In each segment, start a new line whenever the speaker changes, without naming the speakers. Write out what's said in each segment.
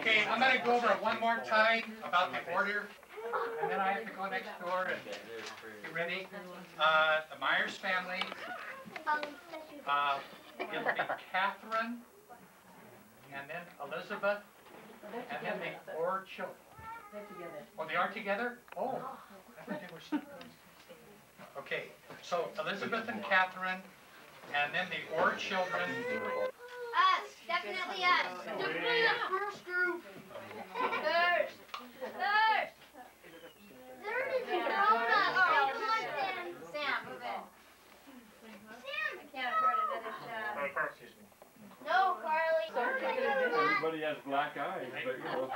Okay, I'm going to go over it one more time about the order, and then I have to go next door and get ready. The Myers family, it'll be Catherine, and then Elizabeth, and then the four children. Oh, they are together? Oh, I thought they were separate. Okay, so Elizabeth and Catherine, and then the four children.
Us, definitely us. Definitely the first group. Third. Third. Third is Sam. Sam, move in. Sam. I can't afford another shot.
Excuse me.
No, Carly.
Everybody has black eyes, but you know.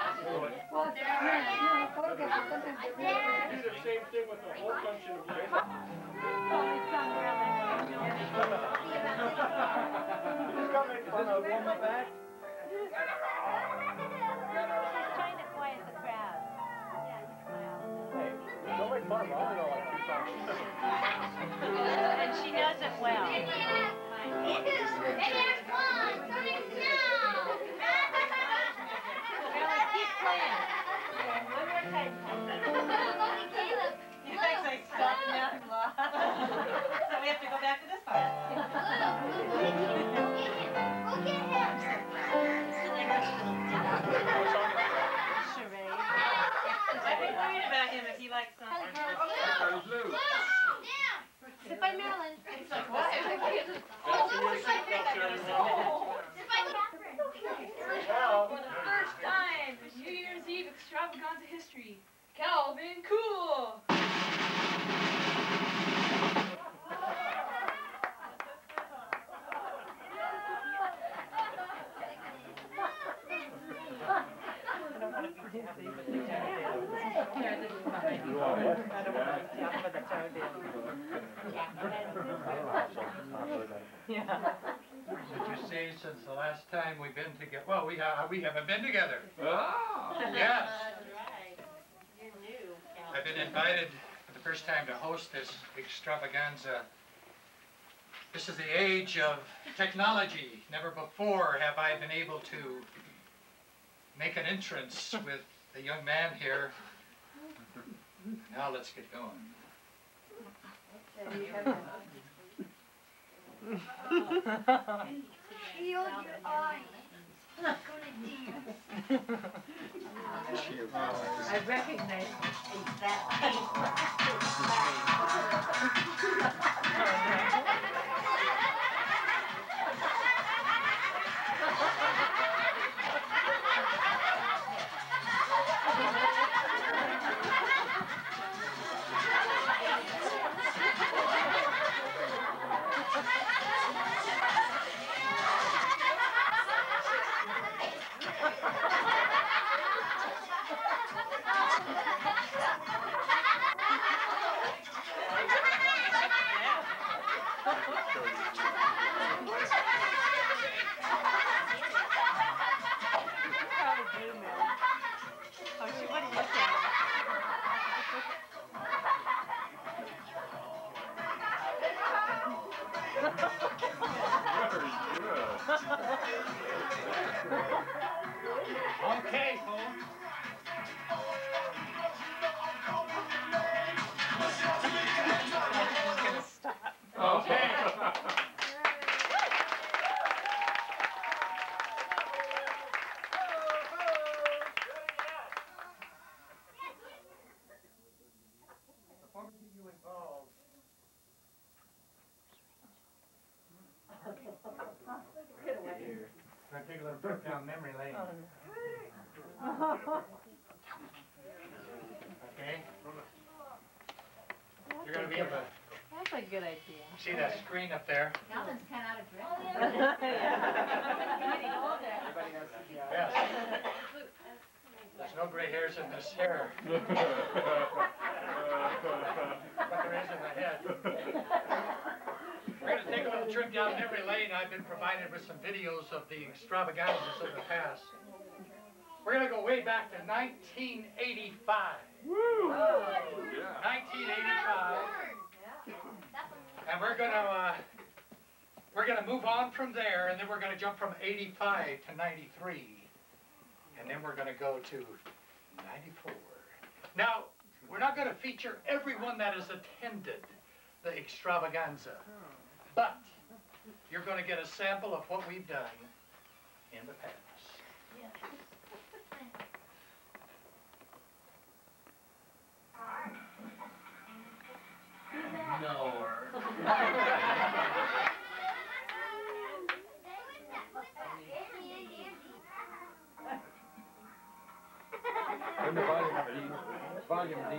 Well,
Do the same thing with a whole bunch of them.
She's trying to quiet the crowd.
Hey, don't make fun of her. I know like 2 songs.
And she knows it well. Keep playing. One more time.
He thinks I stopped now and lost. So we have to go back to this part.
Go get him.
Charade. I've been worried about him if he likes something.
Sit by Marilyn.
He's like, what?
For the first time in New Year's Eve Extravaganza history, Calvin Cool!
Did you say since the last time we've been together? Well, we haven't been together.
Oh.
Yes.
That's right. You're new, Calvin.
I've been invited for the first time to host this extravaganza. This is the age of technology. Never before have I been able to make an entrance with the young man here. Now let's get going.
Shield your eyes. I'm gonna dance.
I recognize
Okay, folks. Okay. Before we get you involved, we're going to take a little trip down memory lane. Okay? You're going to be able to
That's a good idea.
see that screen up there.
Calvin's kind of out of breath.
Yes. There's no gray hairs in this hair. But there is in the head. We're going to take a little trip down memory lane. I've been provided with some videos of the extravaganzas of the past. We're going to go way back to 1985.
Woo!
1985. And we're going to move on from there, and then we're going to jump from 85 to 93. And then we're gonna go to 94. Now, we're not gonna feature everyone that has attended the extravaganza, but you're gonna get a sample of what we've done in the past.
No. In the volume D.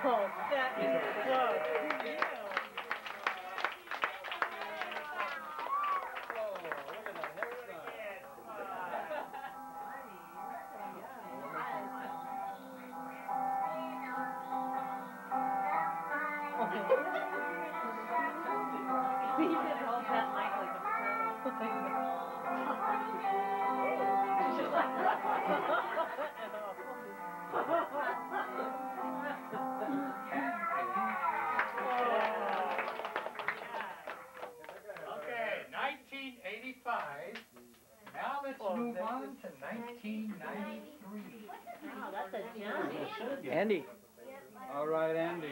Oh, that is so cute. He did hold that mic like a pro. Just like
Okay, 1985. Now let's move on to 1993.
wow, that's a jump.
Andy. All right, Andy.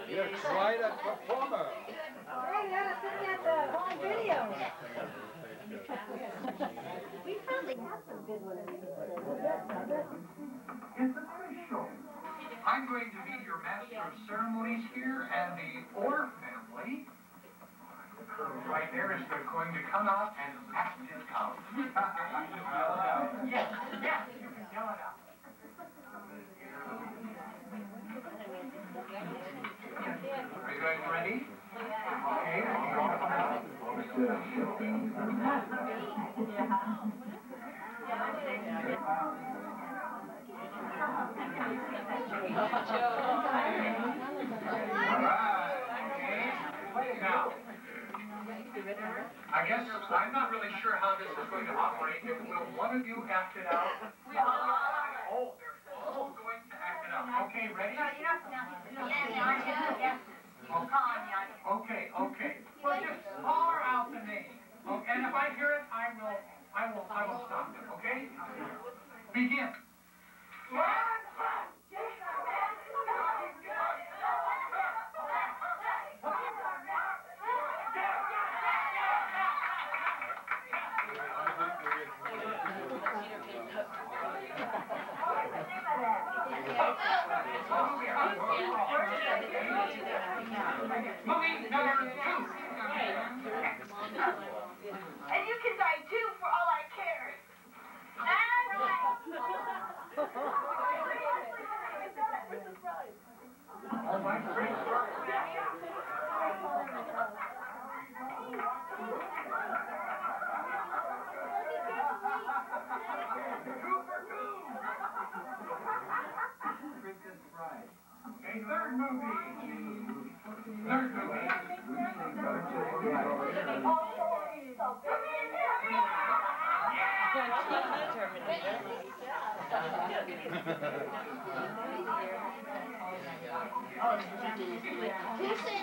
You're quite a performer.
Hey, you gotta send me at the home video.
We probably have some good ones.
It's a quiz show. I'm going to be your master of ceremonies here, and the Orr family, right there, is going to come out and act it out. Yes, yes, you can yell it out. Are you guys ready? Okay, now, I guess I'm not really sure how this is going to operate. Will one of you act it out? Oh, they're all going to act it out. Okay, ready? Okay, okay. Well, just holler out the name. Okay, and if I hear it, I will stop them. Okay? Begin. Movie number 2.
And you can die too, for all I care.
All right, great. Okay, third movie.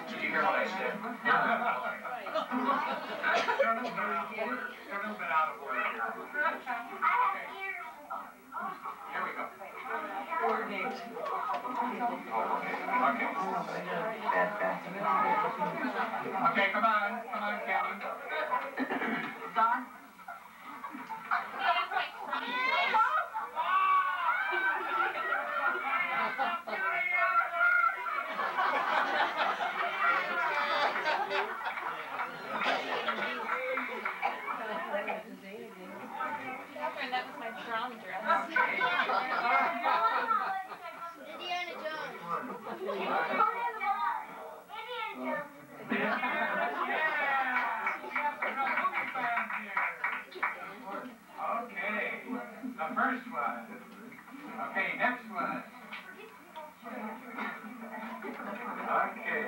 Did you hear what I said? They're a little bit out of order. Here we go.
Coordinate.
Okay, come on, Kevin.
Don?
first one. Okay, next one. Okay.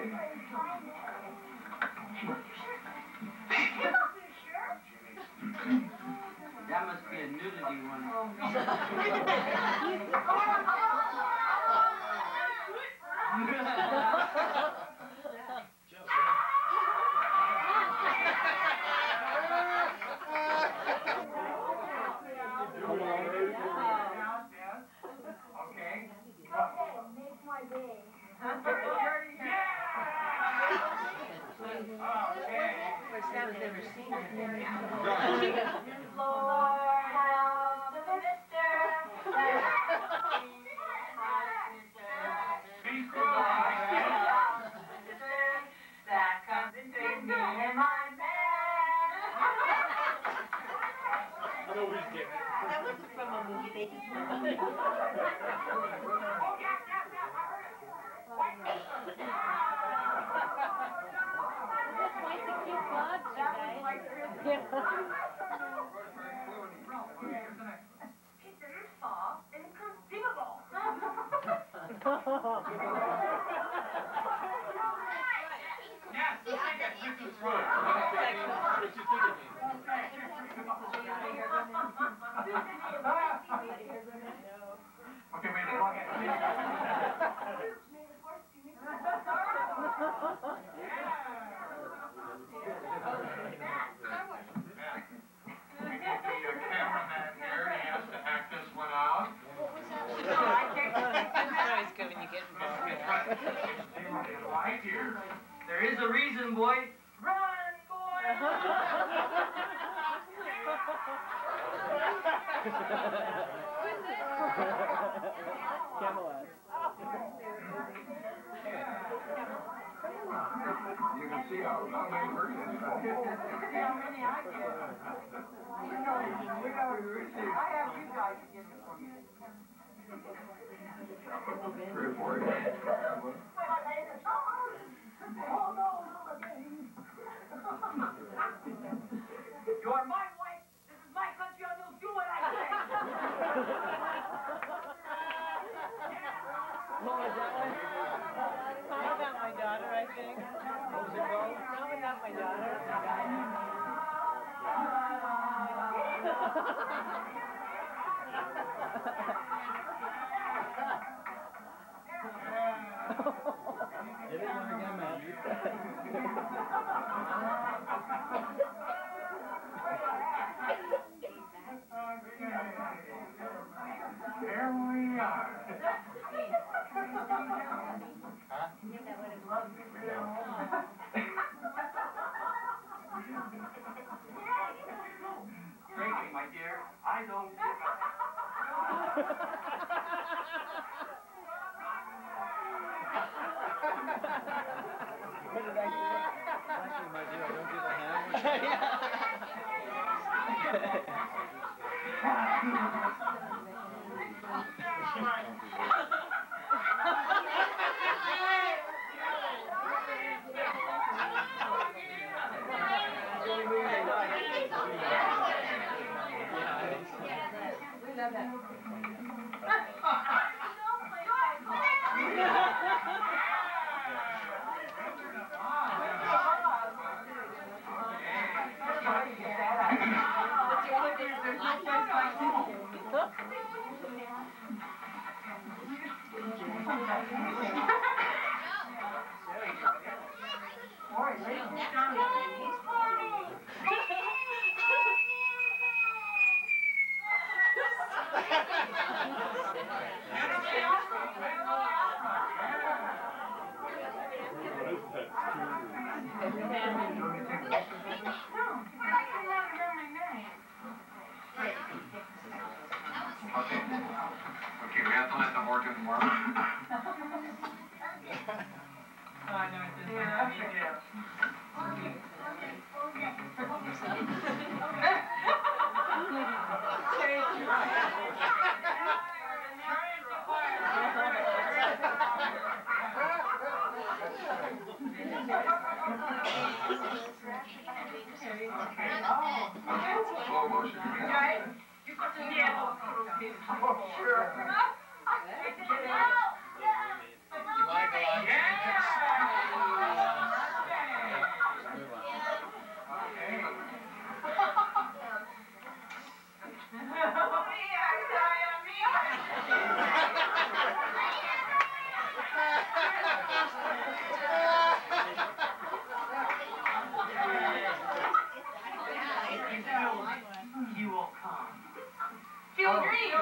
That must be a nudity one.
Okay.
Make my day.
Which that was never seen.
Lord, help the mister. That comes between me and my man.
Nobody's getting it.
That wasn't from a movie, they just went on it.
That's quite the cute dog, you guys.
It's soft and inconceivable.
Yes, I got this is right.
What you think of me?
Okay, wait, go ahead. The cameraman here, he has to act this one out.
It's always good when you get involved.
Right here.
There is a reason, boy.
Run, boy!
Camelot.
You can see how many versions.
I have you guys to give it for me.
3 or 4.
You're my wife. This is my country. I will do what I say.
What was that one?
Song about my daughter, I think.
What was it called?
Song about my daughter.
It didn't work again, man.
Here we are. Huh?
Frankly, my dear, I don't.
What did I do? Actually, my dear, I don't do the
Okay, we have to let them work in more.
Slow motion.
Oh, sure.
You want to go on?
He will come.
Feel green.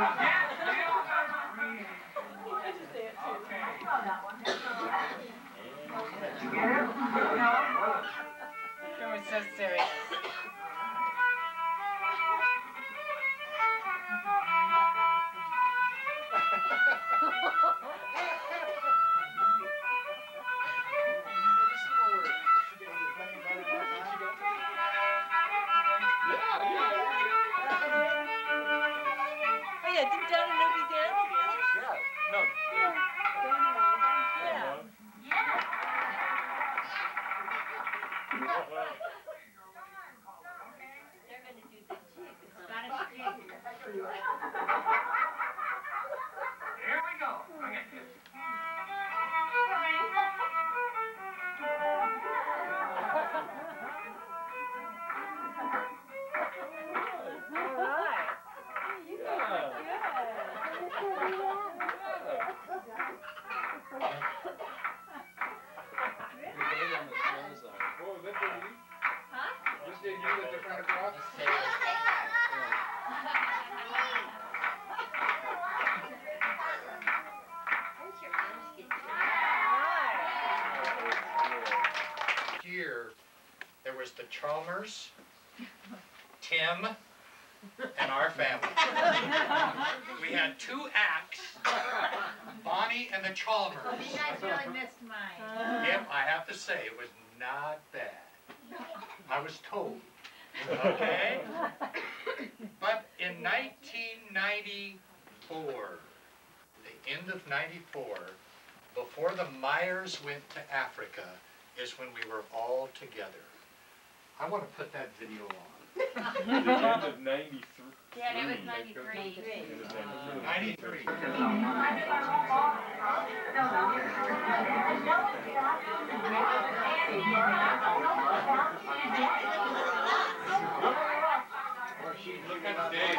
You were so serious. Oh yeah, didn't Don and Ruby dance?
Yeah. No.
Yeah.
They're gonna do the jig, the Scottish jig.
Here we go. Bring it.
All right. You did
What was that for you?
Huh?
Just did you that they're trying to cross?
Here, there was the Chalmers, Tim, and our family. We had 2 acts, Bonnie and the Chalmers.
You guys really missed mine.
Yep, I have to say, it was not bad. I was told. Okay? But in 1994, the end of 94, before the Myers went to Africa, is when we were all together. I want to put that video on.
The end of 93.
Yeah, it was 93.
93.
Look at Dave.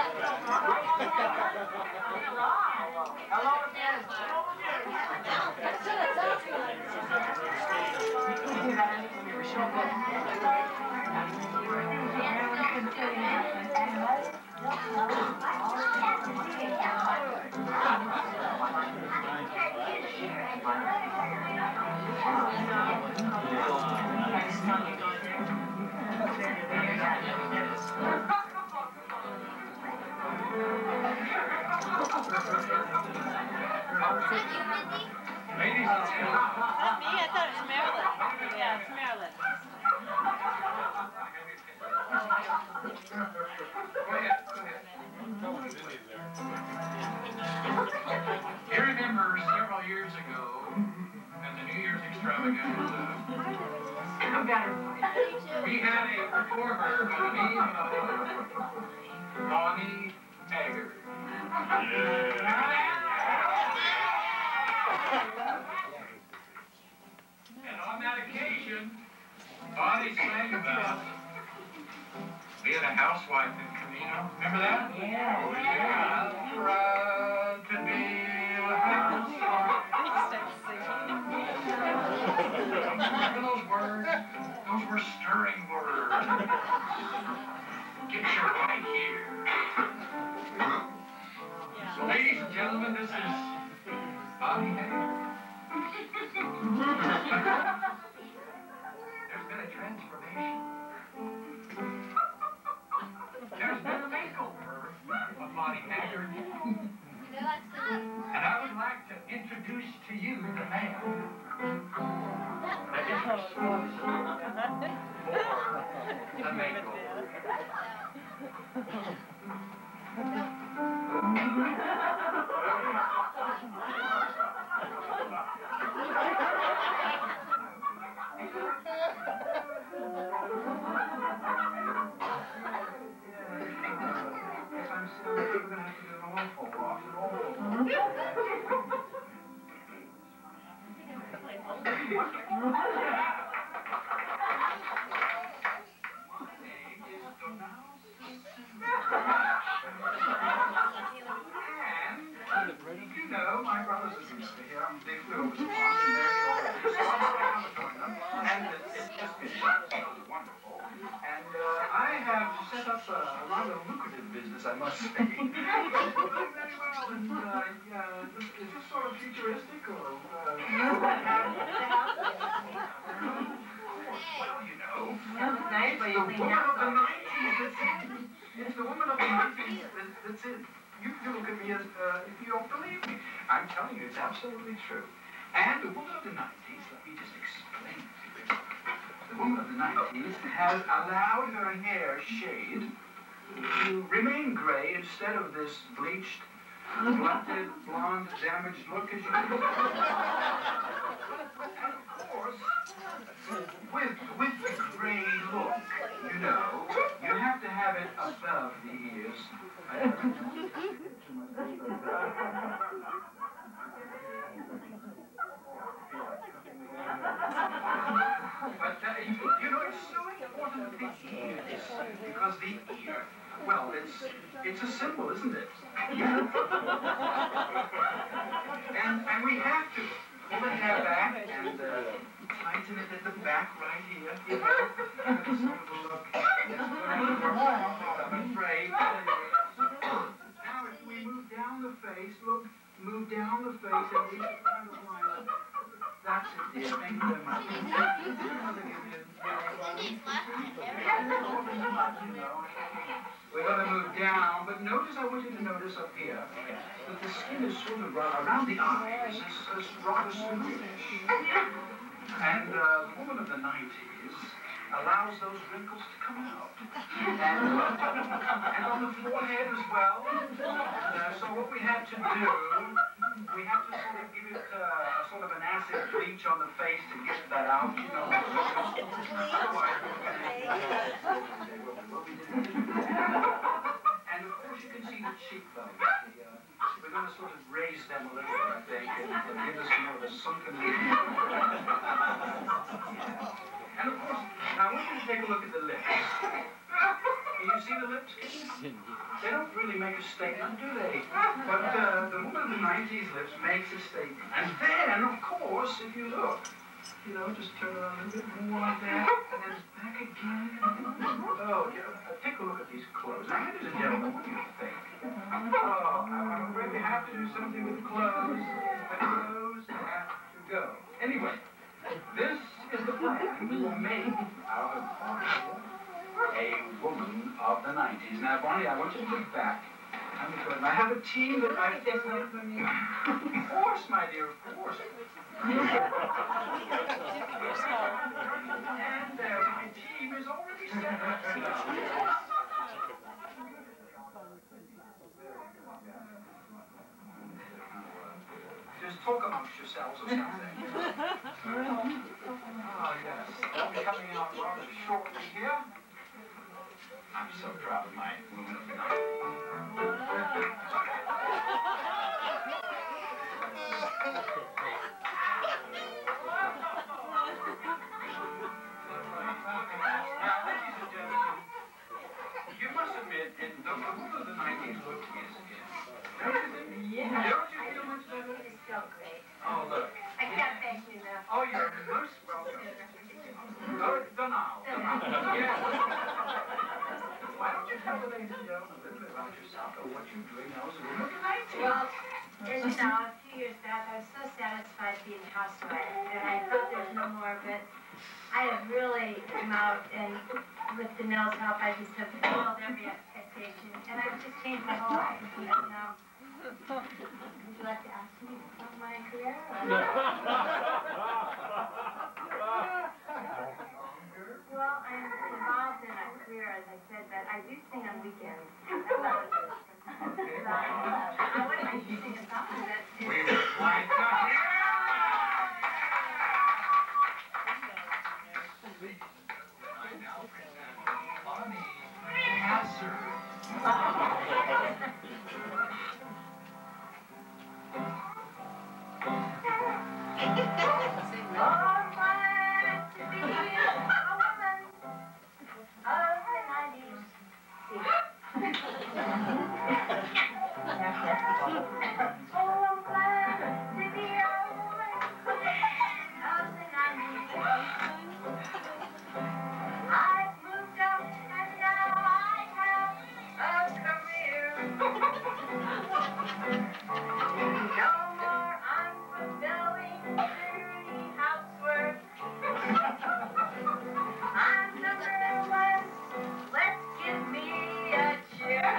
Ladies and gentlemen.
That's me? I thought it was Marilyn. Yeah, it's Marilyn.
Go ahead.
You remember several years ago at the New Year's Extravaganza, we had a performer by the name of Bonnie Taggart. And on that occasion, Bonnie sang about being a housewife in Camino. Remember that?
Yeah.
I'm proud to be a housewife. Remember those words? Those were stirring words. Get your right here. So, ladies and gentlemen, this is Bonnie Taggart. There's been a transformation. There's been a makeover of Bonnie Taggart. And I would like to introduce to you the man that is responsible for the makeover. I'm sorry, we're going to have to do it all for
And, you know, my brothers and sisters here, they flew over the pond and there you are. So I thought I'd come and join them. And it's just been wonderful. And I have set up a rather lucrative business, I must say. Doing very well. And, is this sort of futuristic or... Well, you know,
Nice, but
the
you
woman
cleaned
of the
up.
90s that's in. It's the woman of the 90s that's in. You look at me as if you don't believe me. I'm telling you, it's absolutely true. And the woman of the 90s, let me just explain to you. The woman of the 90s has allowed her hair shade to remain gray instead of this bleached, blunted, blonde, damaged look as you do. And of course, with the gray look, you know, you have to have it above the ears. But, you know, it's so important, the ears, because the ear, well, it's a symbol, isn't it? And we have to pull the hair back and tighten it at the back right here, you know, give it sort of a look. I'm afraid. Now, if we move down the face, look, move down the face and reach the front of the line. That's it, dear. Thank you very much. We're going to move down, but notice, I want you to notice up here that the skin is sort of around the eyes. It's rather smoothish. And the woman of the 90s allows those wrinkles to come out. And on the forehead as well. So what we had to do, we have to sort of give it a sort of an acid bleach on the face to get that out, you know. And of course you can see the cheekbones. We're going to sort of raise them a little bit, I think, and give us more of a sunken look. And of course, now I want you to take a look at the lips. Can you see the lips? They don't really make a statement, do they? But the woman of the 90s lips makes a statement. And then, of course, if you look, you know, just turn around a little bit more like that, and then back again. Oh, yeah, take a look at these clothes. Now, ladies and gentlemen, what do you think? Oh, I'm afraid we have to do something with clothes. The clothes have to go. Anyway, this is the plan. We will make out of Bonnie a woman of the 90s. Now, Bonnie, I want you to look back. I have a team that I think... Of course, my dear, of course. And my team is already set up. Just talk amongst yourselves or something. Oh, yes. I'll be coming out rather shortly here. I'm so proud of my woman of the night. Now, ladies and gentlemen, you must admit, the woman of the 90s look is in.
Yeah.
Don't you feel much better?
It's so great.
Oh, look.
I can't thank you enough.
Oh, you're most welcome. Oh, Donald. Yes. Why don't you tell the ladies and gentlemen a little bit about yourself or what you dream of as a woman of the 90s?
Well, as you know, a few years back, I was so satisfied being a housewife, and I thought there's no more, but I have really come out, and with Danelle's help, I just have fulfilled every expectation, and I've just changed my whole life, you know. Would you like to ask me about my career? Well, I'm involved in a career, as I said, but I do sing on weekends. I wouldn't mind you sing a song of that, too.
We would like to hear I now present Bonnie Hazard.
Oh, I'm glad to be over something I need. I've moved up and now I have a career. No more unfulfilling dirty housework. I'm number one. Let's give me a cheer.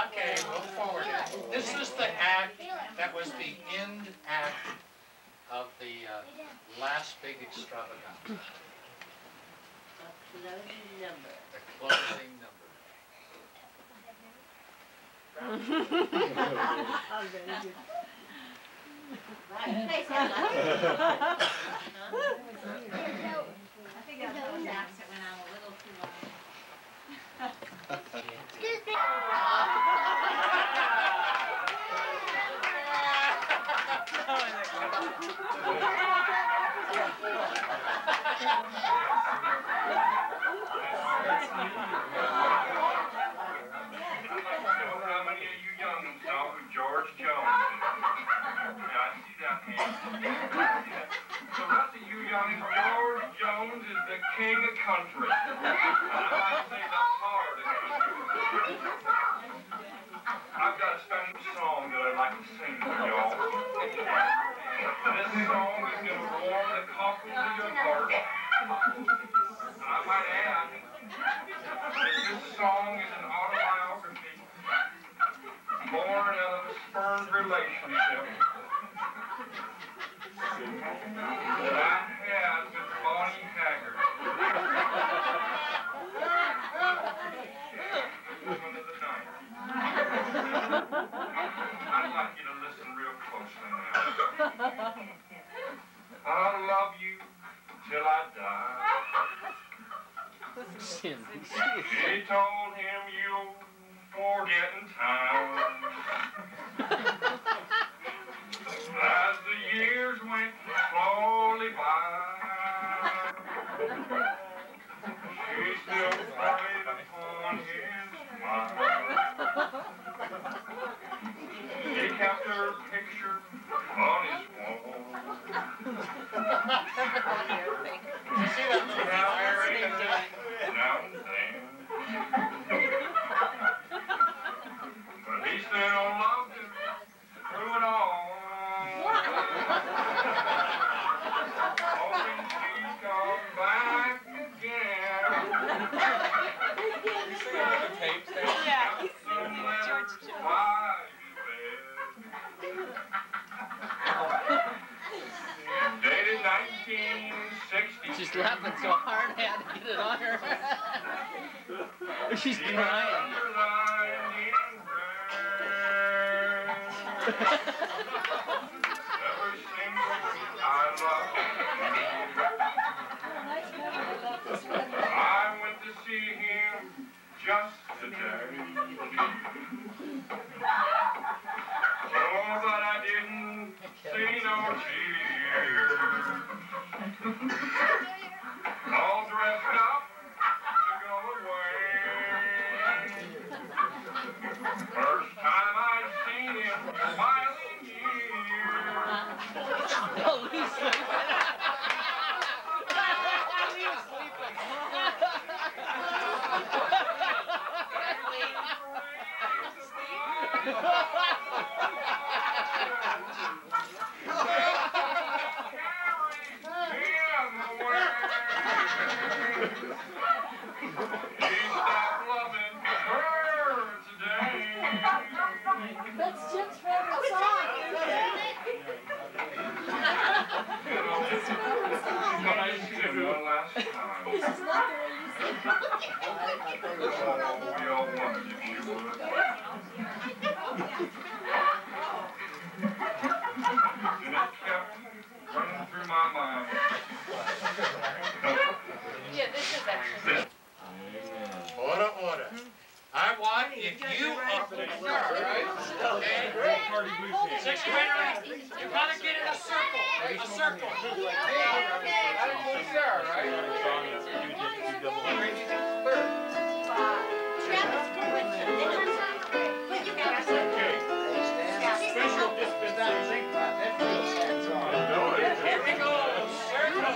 Okay, move forward. This is the act that was the end act of the last big extravaganza. The closing number.
I think that was those acts that went on a little too long.
How many of you young'uns know who George Jones is? Yeah, I see that hand. So rest of you young'uns, George Jones is the king of country. And I might say the heart of country. I've got a special song that I'd like to sing for y'all. This song is going to warm the cockles of your heart. And I might add that this song is an autobiography born out of a spurned relationship that I had with Bonnie Haggard. Woman of the night. I'd like you to listen real closely now. I'll love you till I die. She told him you'll forget in time. As the years went slowly by, she still preyed upon his mind. He kept her picture on his wall.
You see that?
Now and then. But he still loved her through it all. Hoping she'd come back again.
You see all the tapes there?
Yeah.
Some letters
George
by his bed. Dated 1960.
She's laughing so hard I had to get it on her. She's crying.
Every single I love. I went to see him just today. Oh, but I didn't see no tears. All dressed up to go away. First time I'd seen him smiling years.
That's Jim's favorite song, isn't it? It's his favorite song. This is not the way you sing.
We all wanted if you would. And it kept running through my mind.
Yeah, this is actually.
Order, order. I want, if you are, right? Okay. Secretary, you gotta get in a circle. A circle.
Sarah, right?
Special dispensation. Here we go. Circle.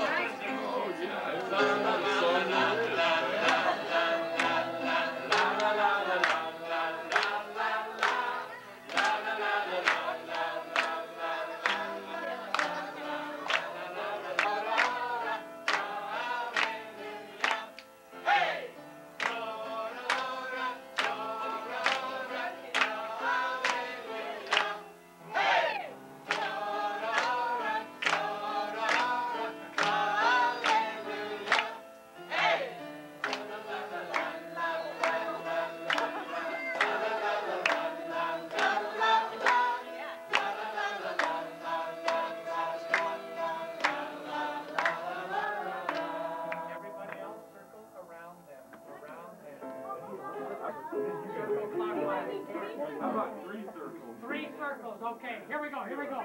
How about 3 circles?
3 circles, okay. Here we go, here we go.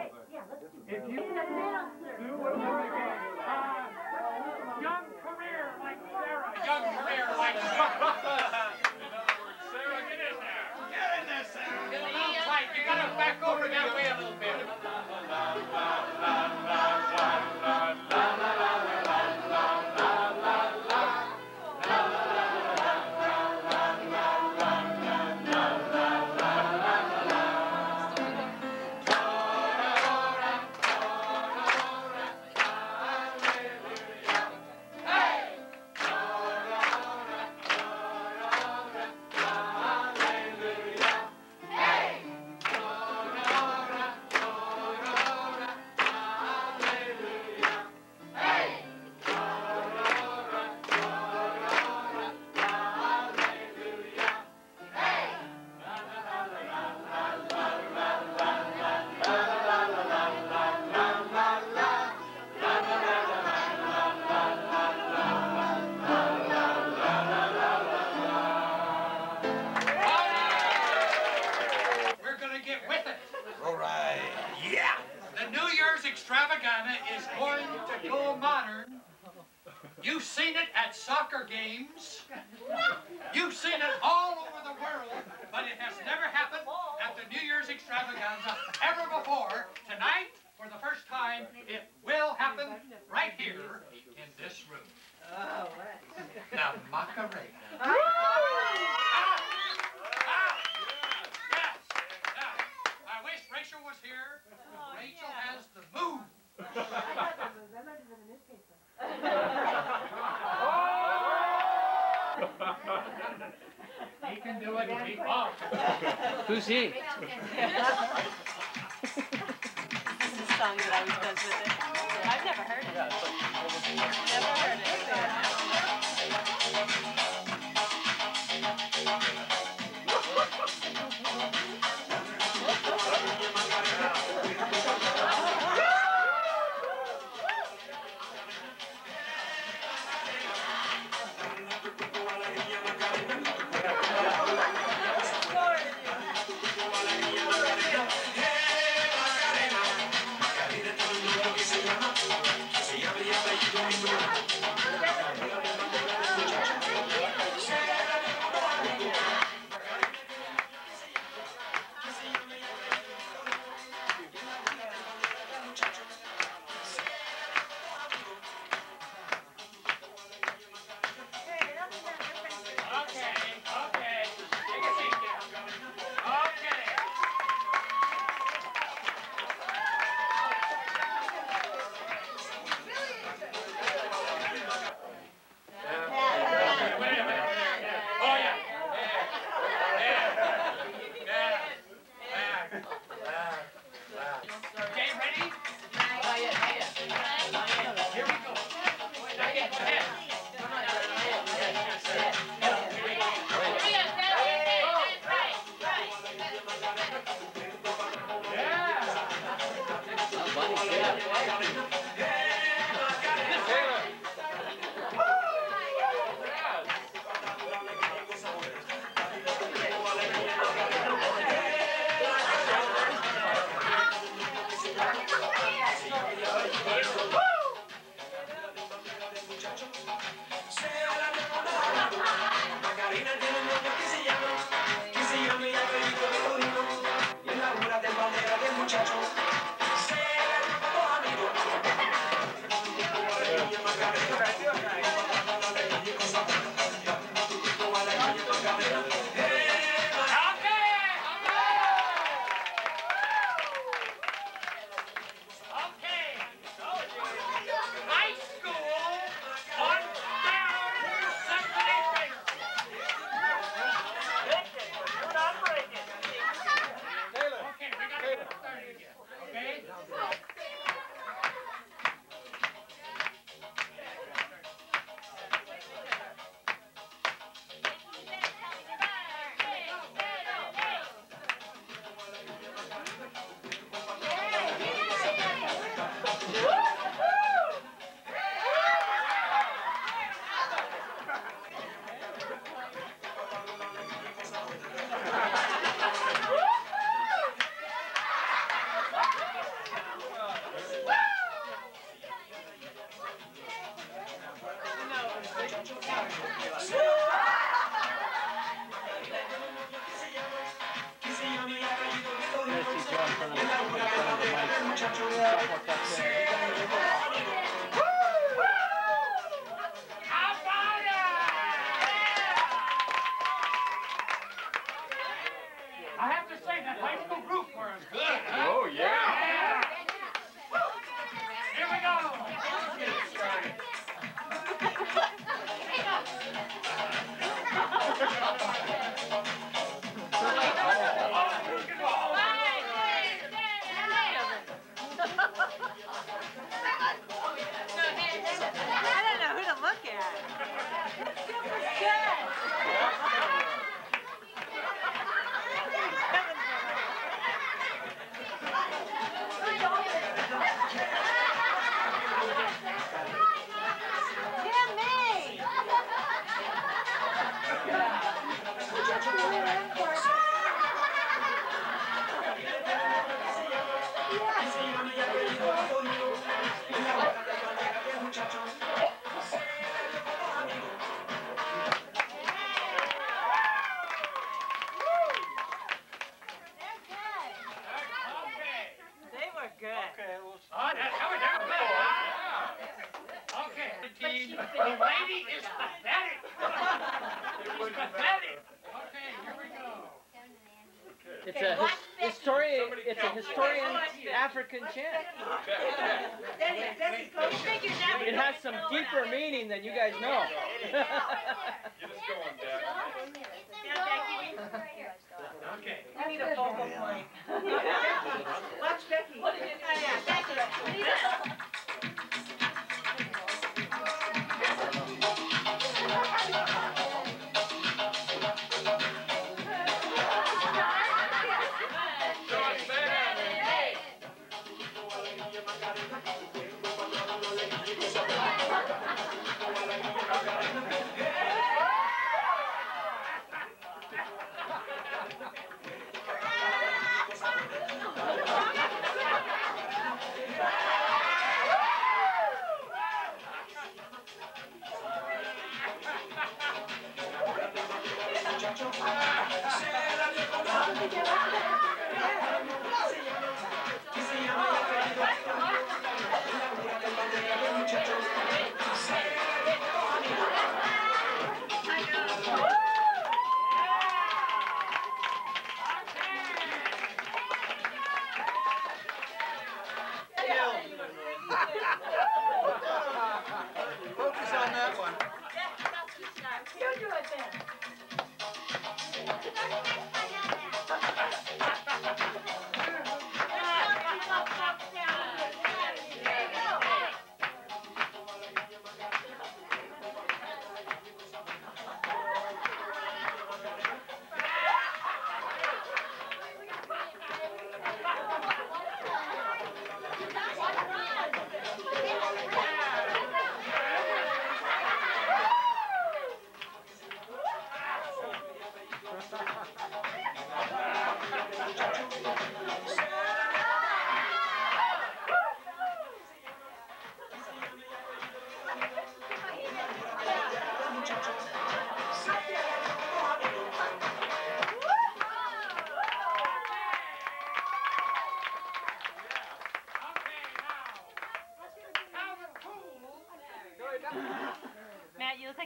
If you do what you young career like Sarah.
Young career like Sarah.
In other words, Sarah, get in there.
Get in there, Sarah. Get a little tight. You gotta back over that way a little bit. Extravaganza is going to go modern. You've seen it at soccer games. You've seen it all over the world, but it has never happened at the New Year's Extravaganza ever before. Tonight, for the first time, it will happen right here in this room. Now, Macarena. Yes. Now, I wish Rachel was here. Rachel has the move. He can do it. He won't.
Who's he?
This is a song that always does with it. I've never heard it. Never heard it.
I have to say that high school group was good. Huh?
Oh, yeah.
Here we go.
I don't know who to look at. They were good.
Okay, well,
Oh, that was good. Okay. The lady is pathetic. She's pathetic. Okay, here we go.
It's a historian. It's a historian African chant. It has some deeper meaning than you guys know.
get us going, Dad.
Okay.
I need a focal point. Watch Becky. What did you do? Yeah, Becky.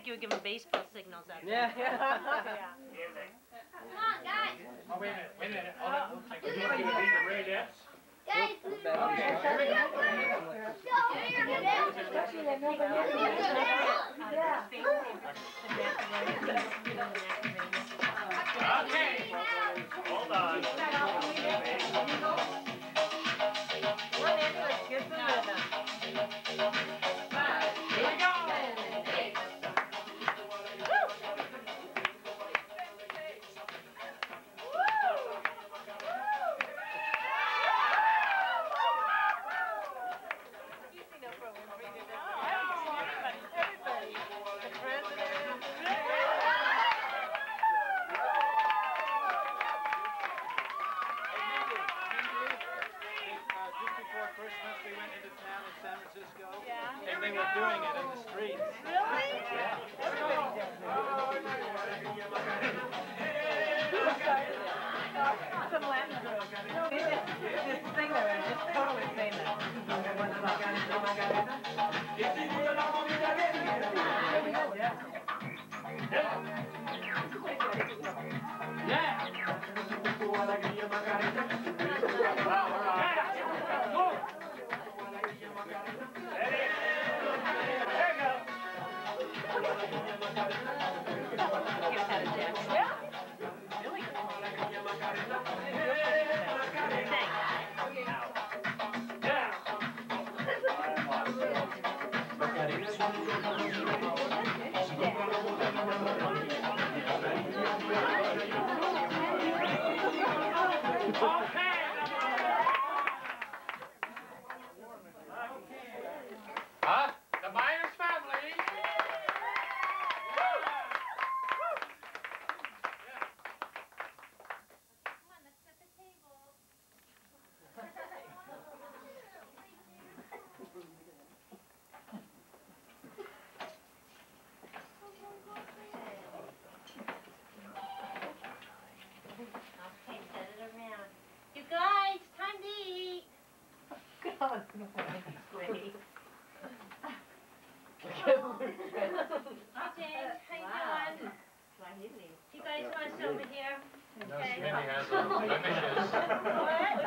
you would give them baseball signals out there.
Yeah.
Yeah.
Come on, guys.
Oh, wait a minute. Oh, that looks like
You need the Rayettes.
Guys,
Okay. Hold on. Here we go.
Just before Christmas, we went into town in San Francisco.
Yeah.
And they were doing it in the streets.
Really?
Yeah.
Some Latin girl. This singer is just totally famous.
Huh? The Myers family.
Come on, let's set the table. Okay, set it around. You guys, time to eat.
God, no, that's great.
Hi, James. How you doing? You guys want us over here?
Notice Minnie has little blemishes.
What?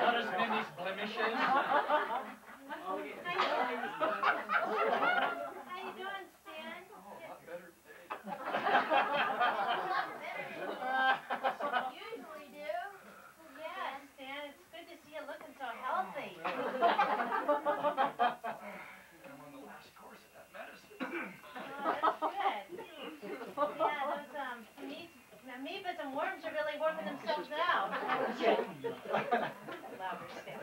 Notice Minnie's blemishes.
How you doing, Stan? Usually do. Yeah, Stan, it's good to see you looking so healthy.
I'm on the last course of that medicine.
Oh, that's good. Yeah, those amoebas and worms are really working themselves out. Louder, Stan.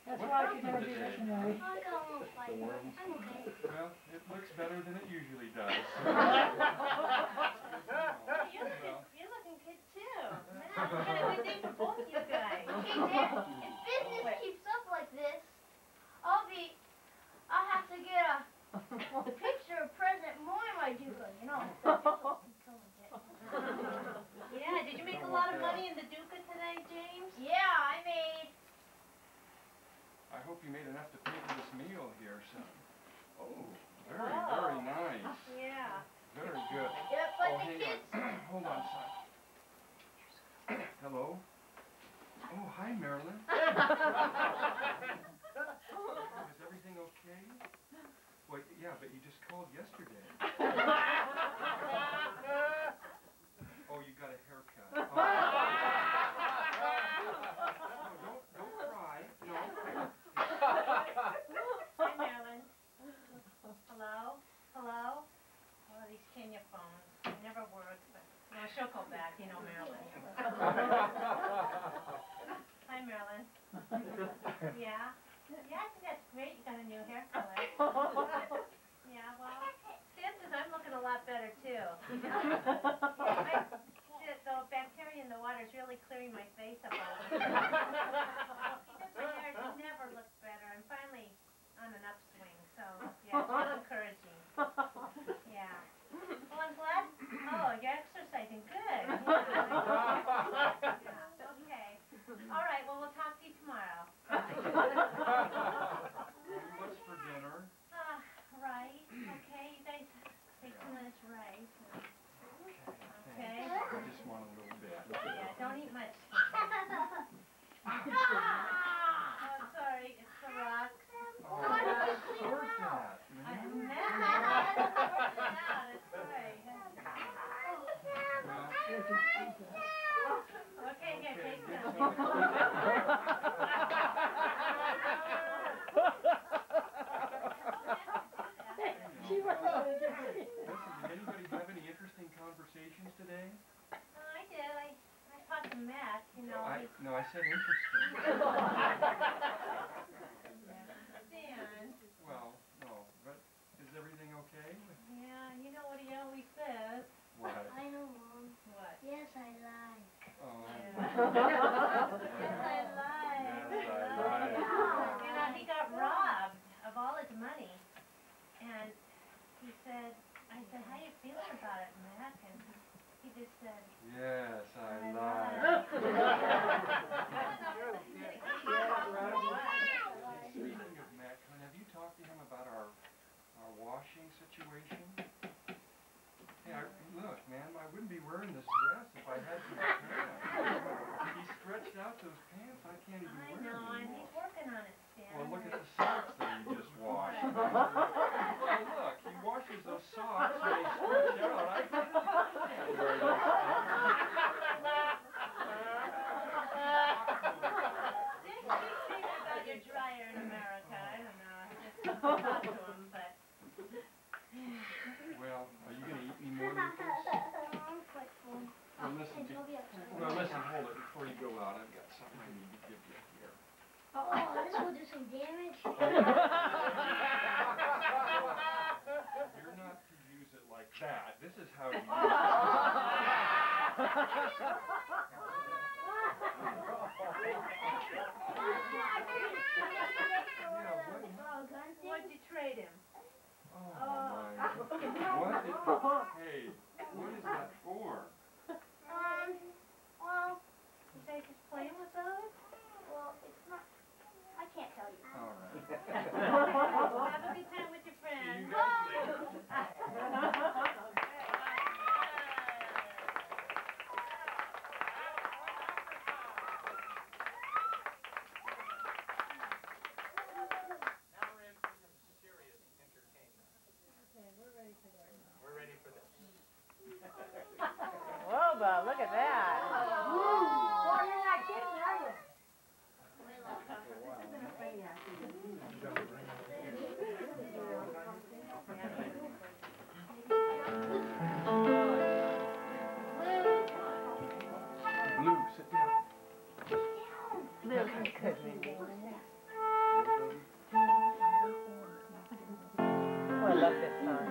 That's why I can never be missionary.
Oh, I got a little fight. I'm okay.
Well, it looks better than it usually does.
You're looking good too. Man, it's been a good day for both of you guys.
Hey, Dad, if business keeps up like this, I'll have to get a picture of President Moore in my Duca, you know.
Yeah, did you make a lot of money in the Duca today, James?
Yeah, I made.
I hope you made enough to pay for this meal here, son. Oh, very,
Wow.
very nice.
Yeah.
Very good.
Yeah, but
Oh,
the
hang
kids.
on. Hold on, son. Hello? Oh, hi, Marilyn. Is everything okay? Well, yeah, but you just called yesterday. Oh, you got a haircut. Oh. No, don't cry. No.
Hi, Marilyn. Hello? Hello? Oh, these Kenya phones. They never work, but no, she'll go back. You know Marilyn. Hi, Marilyn. Yeah? Yeah, I think that's great. You got a new hair color. Yeah, well, Stan says I'm looking a lot better, too. The bacteria in the water is really clearing my face up a little bit. He says my hair never looks better. I'm finally on an upswing, so, yeah, it's real encouraging. Yeah. Well, I'm glad. Oh, you're exercising. Good. Yeah. Okay. All right, well, we'll talk to you tomorrow.
What's for dinner?
Right. Okay, you guys Okay, here, take
get
some.
some.
She wasn't gonna get it.
Listen, did anybody have any interesting conversations today?
I did. I talked to Matt, you know.
No, I said interesting.
Dan.
Well, no, but is everything okay?
Yeah, you know what he always says.
What?
I know, Mom.
What?
Yes, I lied.
Oh.
Yes, I lied.
Yes, I lied.
You know, he got robbed of all his money. And he said, I said, how you feeling about it, Matt? And he just said,
Yes, I lied. Speaking of Matt, have you talked to him about our washing situation? Hey, look, man, I wouldn't be wearing this dress if I had some pants. He stretched out those pants. I can't even wear them
I know, and
anymore.
he's working on it, Stan.
Well, look at the socks that he just washed. Well, look, he washes those socks and they stretch out. I can't wear those
Didn't you think about your dryer in America? I don't know. I just talked to him, but...
Well, are you going to eat any more of this?
I'm quite full.
Well, listen, hold it before you go out. I've got something I need to give you here.
Oh, this will do some damage.
You're not to use it like that. This is how you use
What'd you trade him?
Oh my. Hey, what is that for?
Well,
You guys just playing with those?
well, it's not, I can't tell you.
All right.
Have a good time with your friends.
See you guys later.
Now we're in for some serious entertainment.
Okay, we're ready for this.
We're ready for this.
Whoa, Bob, look at that.
Well, you're not kidding, are you?
Blue, sit down.
Oh, I love this song.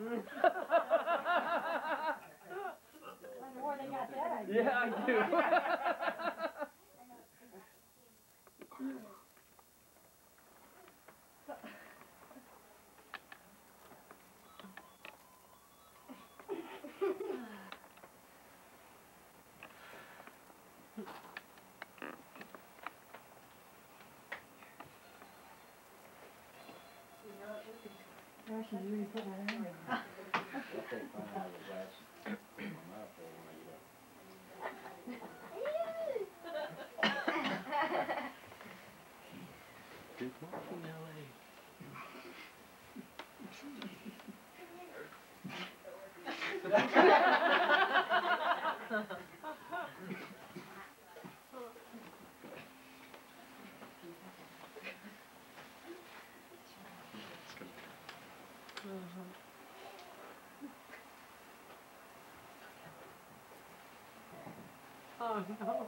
Wonder where they got that idea.
Yeah, I do.
Russian, you really put that in.
Oh no.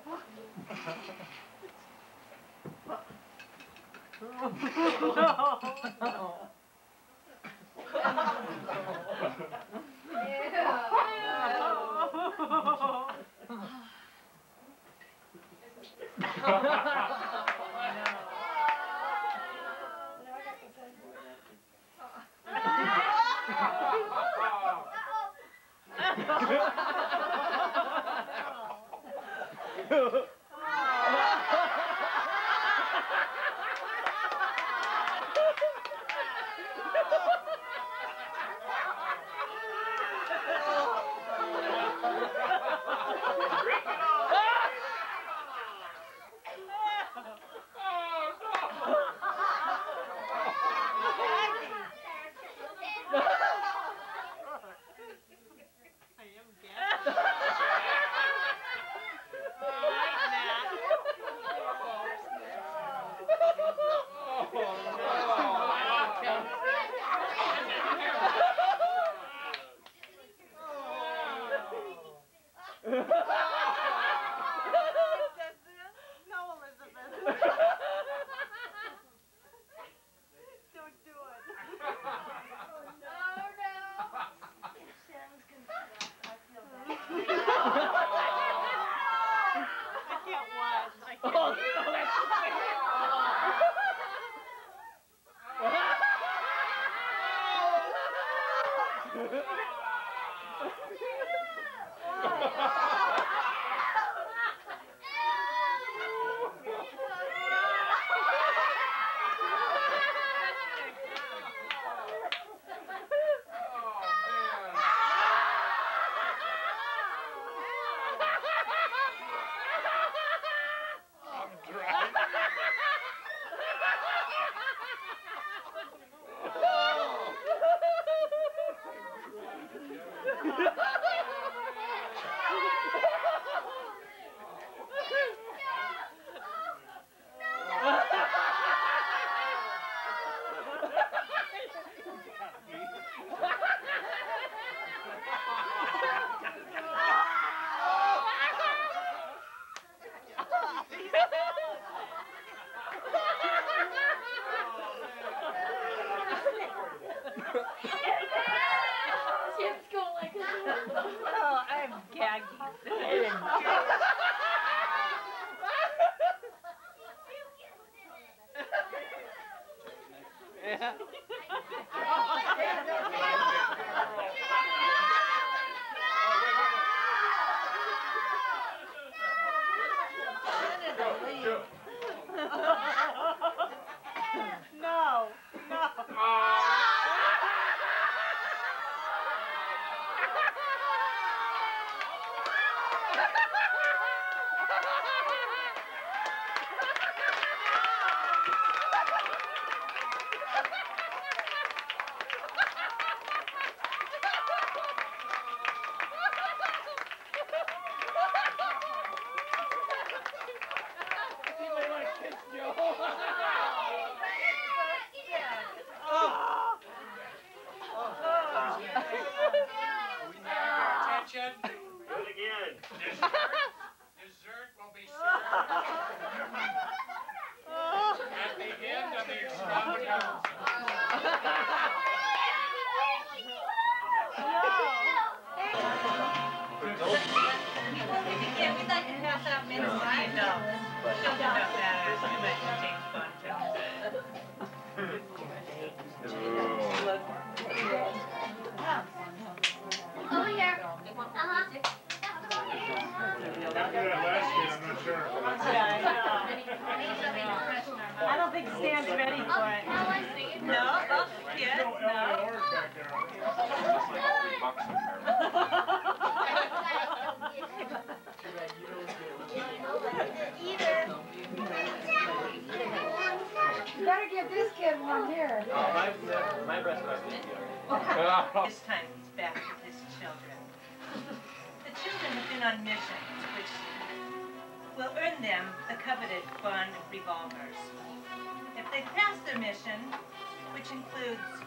Oh, I'm gagging. Yeah. No, no.
Attention.
Do it again.
Dessert will be served at the end of the extravaganza.
Before we begin, we'd like to pass out minutes to the adults. Don't conduct matters that might contain fun
Over here.
I don't think Stan's ready for it.
No, yes, no.
You better give this kid one here.
My breast must be
This time he's back with his children. The children have been on missions, which will earn them the coveted Bond revolvers. If they pass their mission, which includes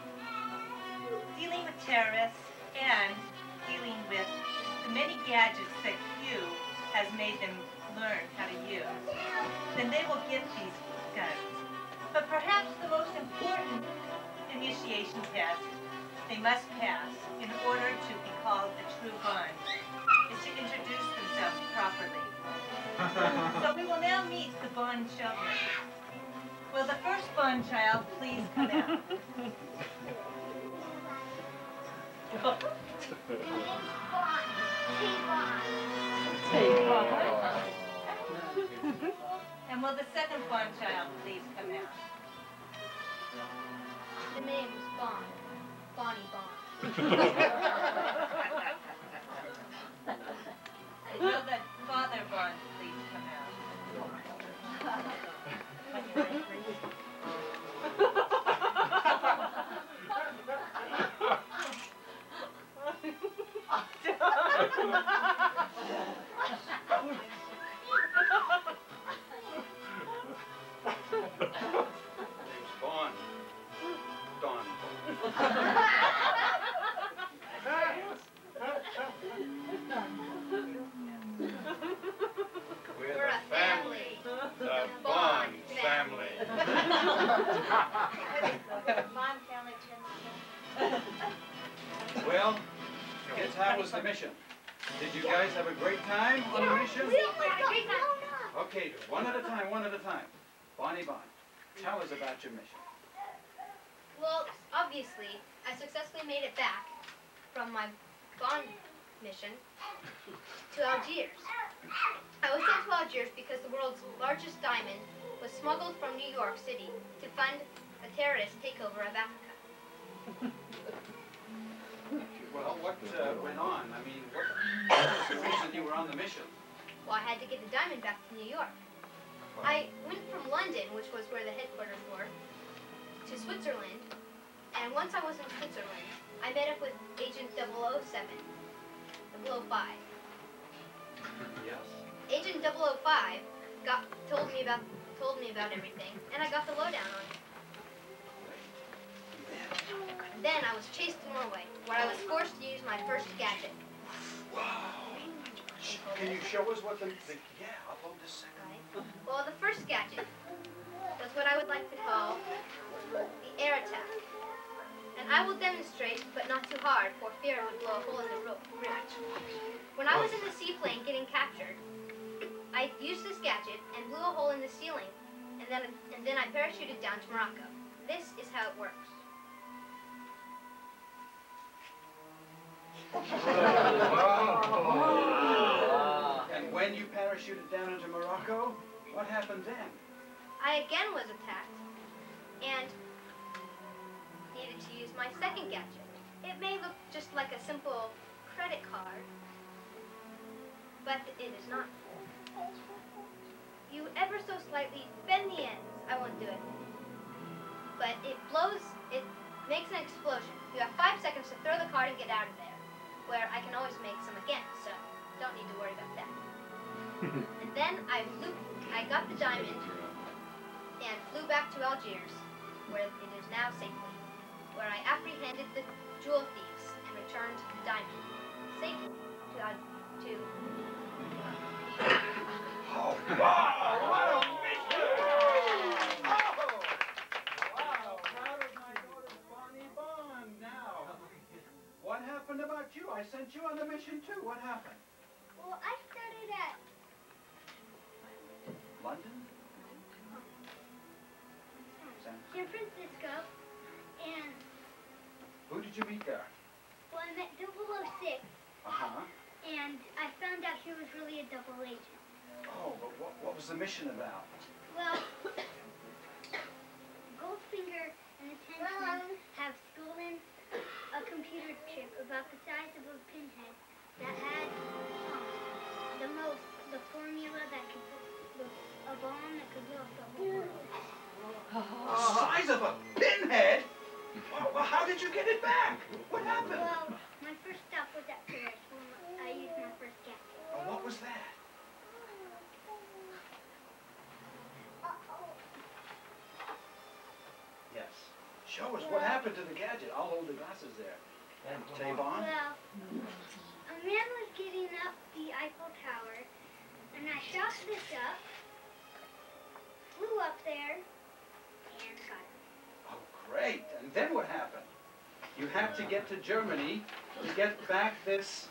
dealing with terrorists and dealing with the many gadgets that Hugh has made them learn how to use, then they will get these guns. But perhaps the most important initiation test they must pass in order to be called a true Bond is to introduce themselves properly. So we will now meet the Bond children. Will the first Bond child please come out? And will the second Bond child please come out?
The name is Bond. Bonnie Bond.
Will the father Bond please come out?
Bond. Don.
We're a family.
The Bond family.
Bond family.
Well, kids, how was the mission? Did you guys have a great time on the mission? Okay, one at a time, one at a time. Bonnie Bond, tell us about your mission.
Well, obviously, I successfully made it back from my Bond mission to Algiers. I was sent to Algiers because the world's largest diamond was smuggled from New York City to fund a terrorist takeover of Africa.
Well, what went on? I mean, what was the reason you were on the mission?
Well, I had to get the diamond back to New York. I went from London, which was where the headquarters were, to Switzerland, and once I was in Switzerland, I met up with Agent 007, 005.
Yes.
Agent 005 told me about everything, and I got the lowdown on it. Then I was chased to Norway, where I was forced to use my first gadget.
Wow. Can you show us what yeah, I'll hold this second.
Right? Well, the first gadget was what I would like to call the air attack. And I will demonstrate, but not too hard, for fear it would blow a hole in the bridge. When I was in the seaplane getting captured, I used this gadget and blew a hole in the ceiling, and then I parachuted down to Morocco. This is how it works.
And when you parachuted down into Morocco, what happened then?
I again was attacked, and needed to use my second gadget. It may look just like a simple credit card, but it is not. You ever so slightly bend the ends. I won't do it. But it makes an explosion. You have 5 seconds to throw the card and get out of there, where I can always make some again, so don't need to worry about that. And then I got the diamond and flew back to Algiers, where it is now safely, where I apprehended the jewel thieves and returned the diamond safely to
Oh, wow! What a mission! Wow, proud of my daughter, Bonnie Bond. Now, what happened about you? I sent you on the mission too. What happened?
Well, I started
did you meet there?
Well, I met 006,
Uh-huh.
and I found out he was really a double agent.
Oh, but what was the mission about?
Well, Goldfinger and his henchmen have stolen a computer chip about the size of a pinhead that had the formula that could, a bomb that could blow up the whole world.
The size of a pinhead? Well, how did you get it back? What happened?
Well, my first stop was at Paris when I used my first gadget.
Oh, what was that? Yes. Show us what happened to the gadget. I'll hold the glasses there. And tape on.
Well, a man was getting up the Eiffel Tower, and I shot this up, flew up there, and got him.
Oh, great. And then what happened? You had to get to Germany to get back this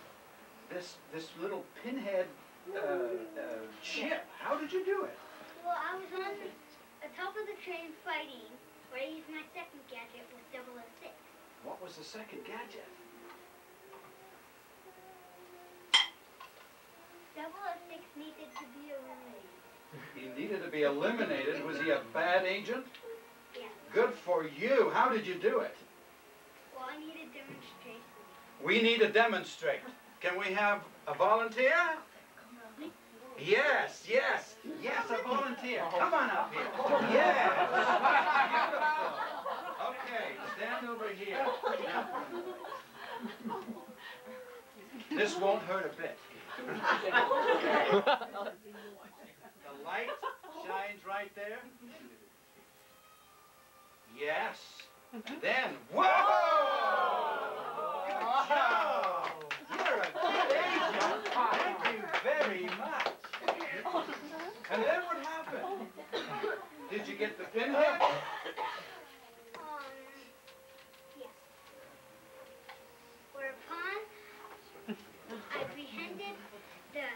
little pinhead chip. How did you do it?
Well, I was on the top of the train fighting, where I used my second gadget with 006.
What was the second gadget?
006 needed to be eliminated.
He needed to be eliminated. Was he a bad agent?
Yes.
Good for you. How did you do it?
Well, I need a demonstration.
We need a demonstrate. Can we have a volunteer? Yes, yes, yes, a volunteer. Come on up here. Yes. Beautiful. Okay, stand over here. This won't hurt a bit. The light shines right there. Yes. And then, whoa! Good job! You're a good agent. Thank you very much. And then what happened? Did you get the pinhead?
Yes. Whereupon, I beheaded the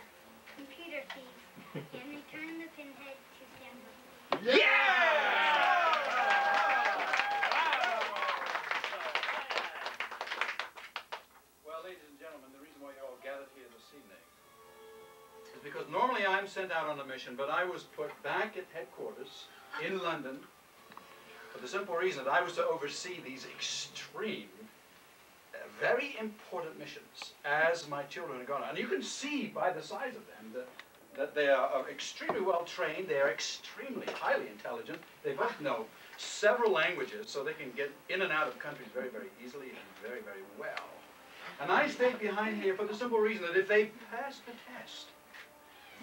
computer thief and returned the pinhead to San Jose.
Yeah! Well, ladies and gentlemen, the reason why you're all gathered here this evening is because normally I'm sent out on a mission, but I was put back at headquarters in London for the simple reason that I was to oversee these extreme, very important missions as my children are gone. And you can see by the size of them that they are extremely well trained, they are extremely highly intelligent, they both know several languages, so they can get in and out of countries very, very easily and very, very well. And I stayed behind here for the simple reason that if they passed the test,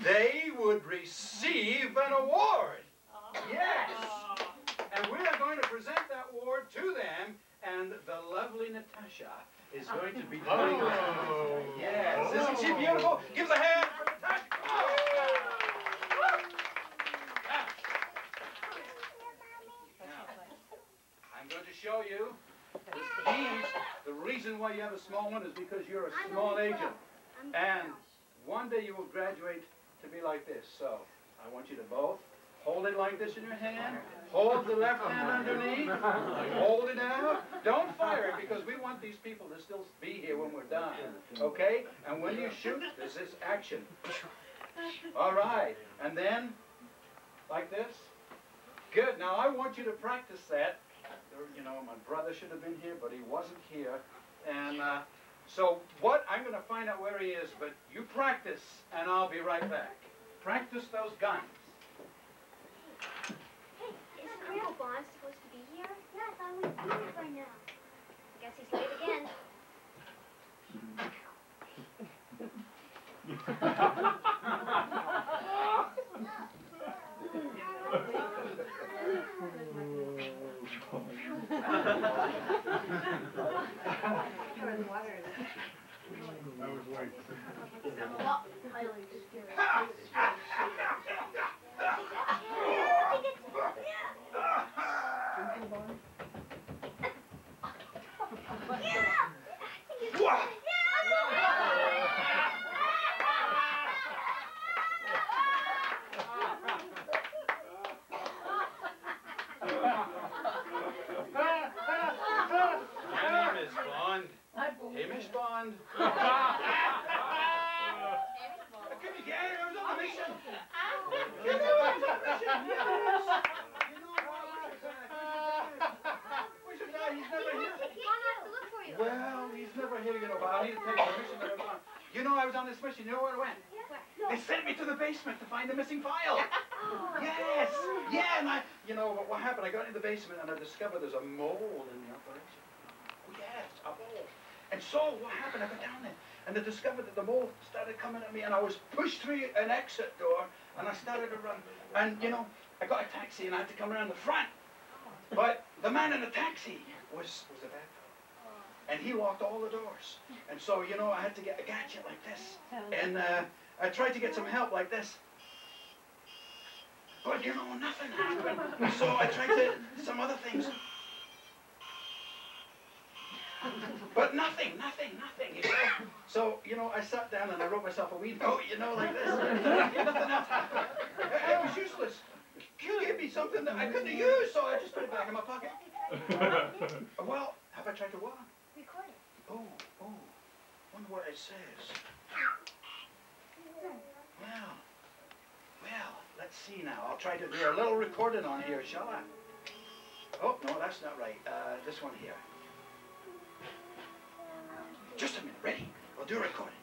they would receive an award. Yes. And we are going to present that award to them, and the lovely Natasha is going to be doing that. Yes. Isn't she beautiful? Give us a hand for Natasha. I'm going to show you these. The reason why you have a small one is because you're a small agent. And one day you will graduate to be like this. So I want you to both hold it like this in your hand. Hold the left hand underneath. Hold it out. Don't fire it because we want these people to still be here when we're done. Okay? And when you shoot, there's this action. All right. And then, like this. Good. Now I want you to practice that. You know, my brother should have been here, but he wasn't here. And so what, I'm going to find out where he is, but you practice, and I'll be right back. Practice those guns.
Hey, is Colonel Bond supposed to be here? Yes, I would be here by now. I guess he's late again.
My name is Bond. mission. He's going on a mission, yes. You know what? We should he's never here.
Mom has to look for you.
Well, he's never here, you know, but I need to take permission to go on. You know, I was on this mission. You know where it went? They sent me to the basement to find the missing file. Yes. Yeah, and you know, what happened? I got into the basement and I discovered there's a mole in the operation. Oh, yes, a mole. And so what happened? I got down there and I discovered that the mole started coming at me and I was pushed through an exit door and I started to run. And, you know, I got a taxi and I had to come around the front. But the man in the taxi was a bad fellow. And he locked all the doors. And so, you know, I had to get a gadget like this. And I tried to get some help like this. But, you know, nothing happened. So I tried some other things. But nothing. You know? So, you know, I sat down and I wrote myself a wee note, you know, like this. Nothing else happened. It was useless. You gave me something that I couldn't use, so I just put it back in my pocket. Well, have I tried to what?
Record it.
Oh. Wonder what it says. Well, let's see now. I'll try to do a little recording on here, shall I? Oh, no, that's not right. This one here. Just a minute. Ready? We'll do a recording.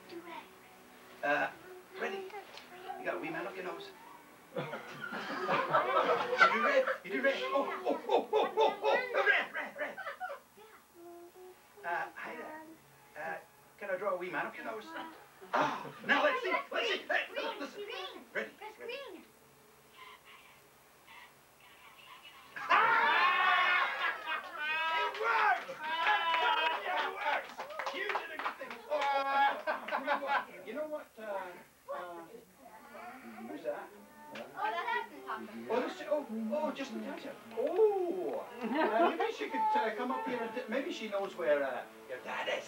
Ready? You got a wee man up your nose? You do red? Oh, red. Hi there. Can I draw a wee man up your nose? Now let's see. Hey, listen. Ready?
Press green.
It works! It works! You did a good thing. You know what? Who's that?
Oh, that's Natasha.
Just Natasha. Oh, maybe she could come up here and maybe she knows where your dad is.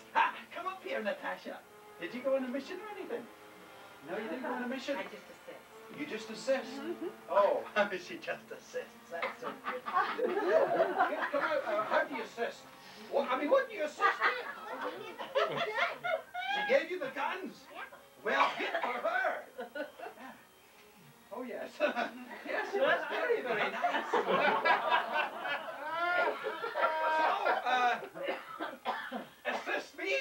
Come up here, Natasha. Did you go on a mission or anything? No, you didn't go on a mission?
I just assist.
You just assist? Oh, she just assists. That's so good. Come out. How do you assist? What do you assist in? She gave you the guns? Well, good for her. Oh, yes. Yes, that's very, very nice. So, assist me.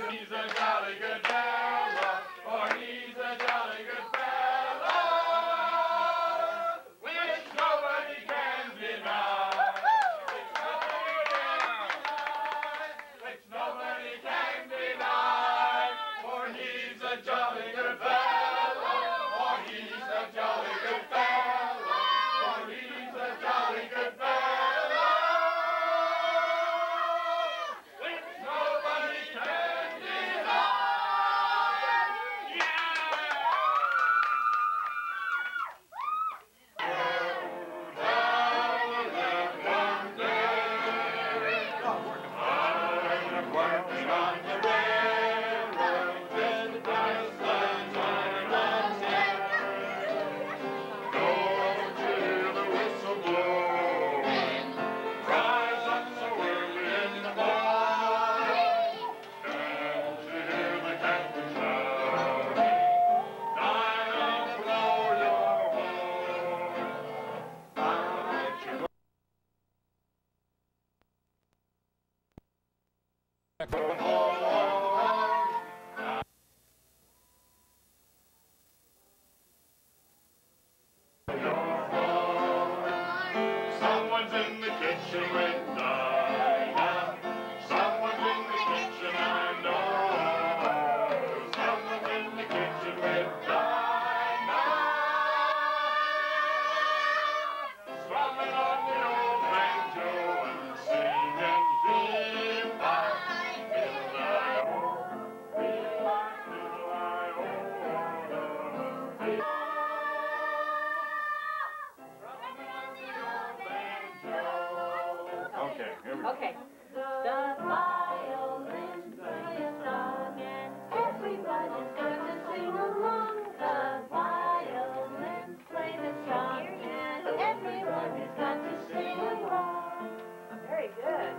He's a jolly good fella, or he's a jolly good fella, which nobody can deny. Which nobody can deny, for he's a jolly good fella, or he's a jolly good fella, for he's a jolly good fella. Working on the railroad with the Iceland.
Okay. The violins play a song and everybody's got to sing along. The violins play the song and everybody's got to sing along. Very good.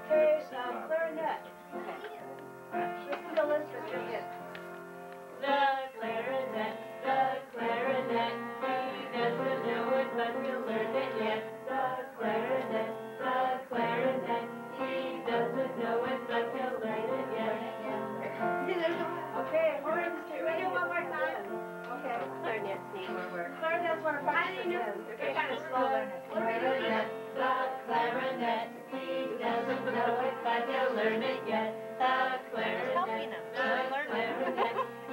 Okay, clarinet. Okay. Listen to Lister for a bit. The clarinet, he doesn't know it, but he'll learn it yet. The clarinet, he doesn't know it, but he'll learn it yet. Okay, horns, do we do one more time? Okay. Clarinets need more work. Clarinets want to practice again. They're kind of slow. Clarinet, the clarinet, he doesn't know it, but he'll learn it yet. The clarinet,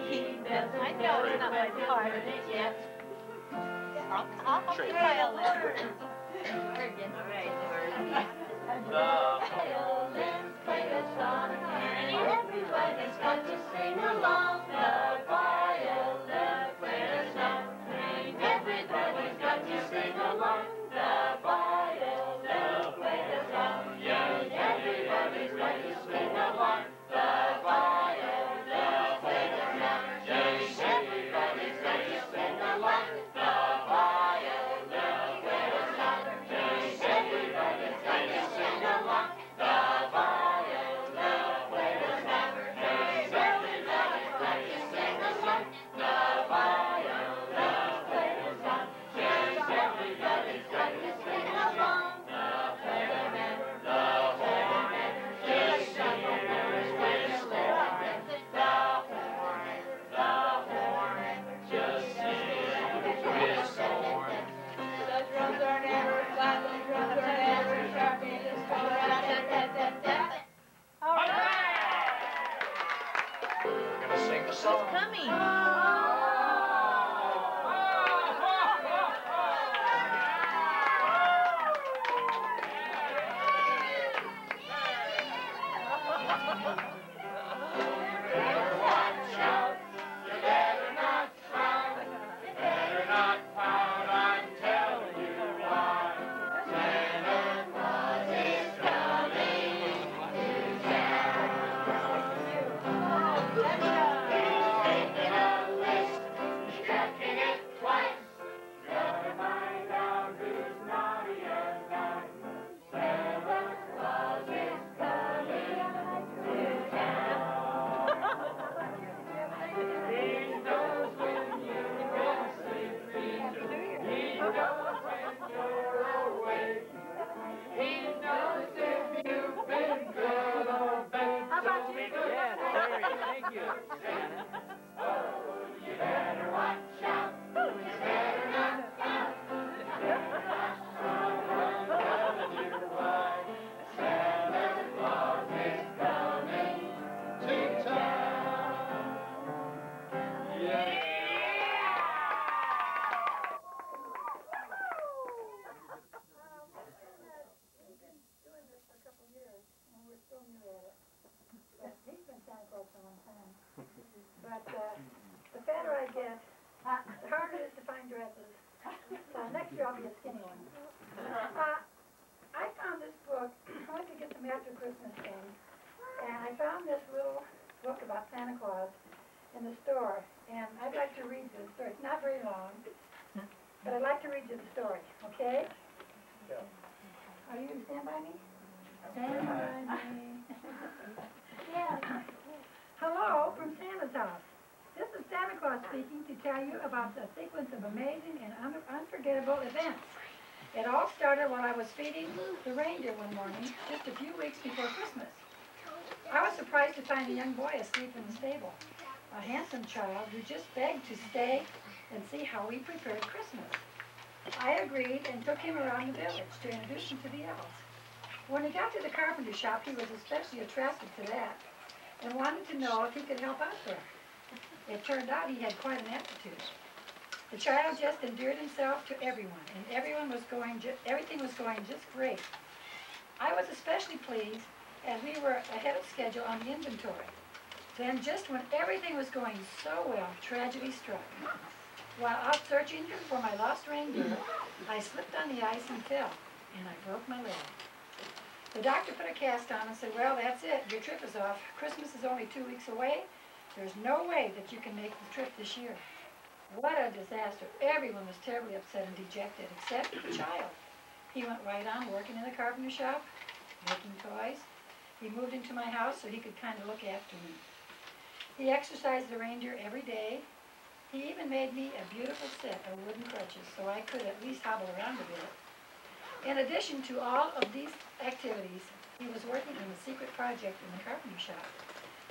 he doesn't know it, but he'll learn it yet. I'll help you violin. All right. The violins play a song and everybody's got to sing along. The violins play a song and everybody's got to sing along. The violins play a song and everybody's got to sing along. The violins play a song and everybody's got to sing along. The violins play a song and everybody's got to sing along. The violins play a song and everybody's got to sing along. The violins play a song and everybody's got to sing along. The clarinet, just hears whistling. The horn, just hears whistling. The drums are never flat, the drums are never sharp, they just go da-da-da-da-da. All right!
We're gonna sing the song.
Who's coming?
But the fatter I get, the harder it is to find dresses. So next year I'll be a skinny one. I found this book. I went to get some after Christmas things, and I found this little book about Santa Claus in the store. And I'd like to read you the story. It's not very long, but I'd like to read you the story. Okay?
Yeah.
Are you going to stand by me? Stand by me. Yeah. Hello from Santa's house. This is Santa Claus speaking to tell you about a sequence of amazing and unforgettable events. It all started when I was feeding the reindeer one morning, just a few weeks before Christmas. I was surprised to find a young boy asleep in the stable, a handsome child who just begged to stay and see how we prepared Christmas. I agreed and took him around the village to introduce him to the elves. When he got to the carpenter shop, he was especially attracted to that and wanted to know if he could help out there. It turned out he had quite an aptitude. The child just endeared himself to everyone, and everything was going just great. I was especially pleased, and we were ahead of schedule on the inventory. Then, just when everything was going so well, tragedy struck. While out searching for my lost reindeer, I slipped on the ice and fell, and I broke my leg. The doctor put a cast on and said, well, that's it. Your trip is off. Christmas is only 2 weeks away. There's no way that you can make the trip this year. What a disaster. Everyone was terribly upset and dejected, except the child. He went right on working in the carpenter shop, making toys. He moved into my house so he could kind of look after me. He exercised the reindeer every day. He even made me a beautiful set of wooden crutches so I could at least hobble around a bit. In addition to all of these activities, he was working on a secret project in the carpenter shop.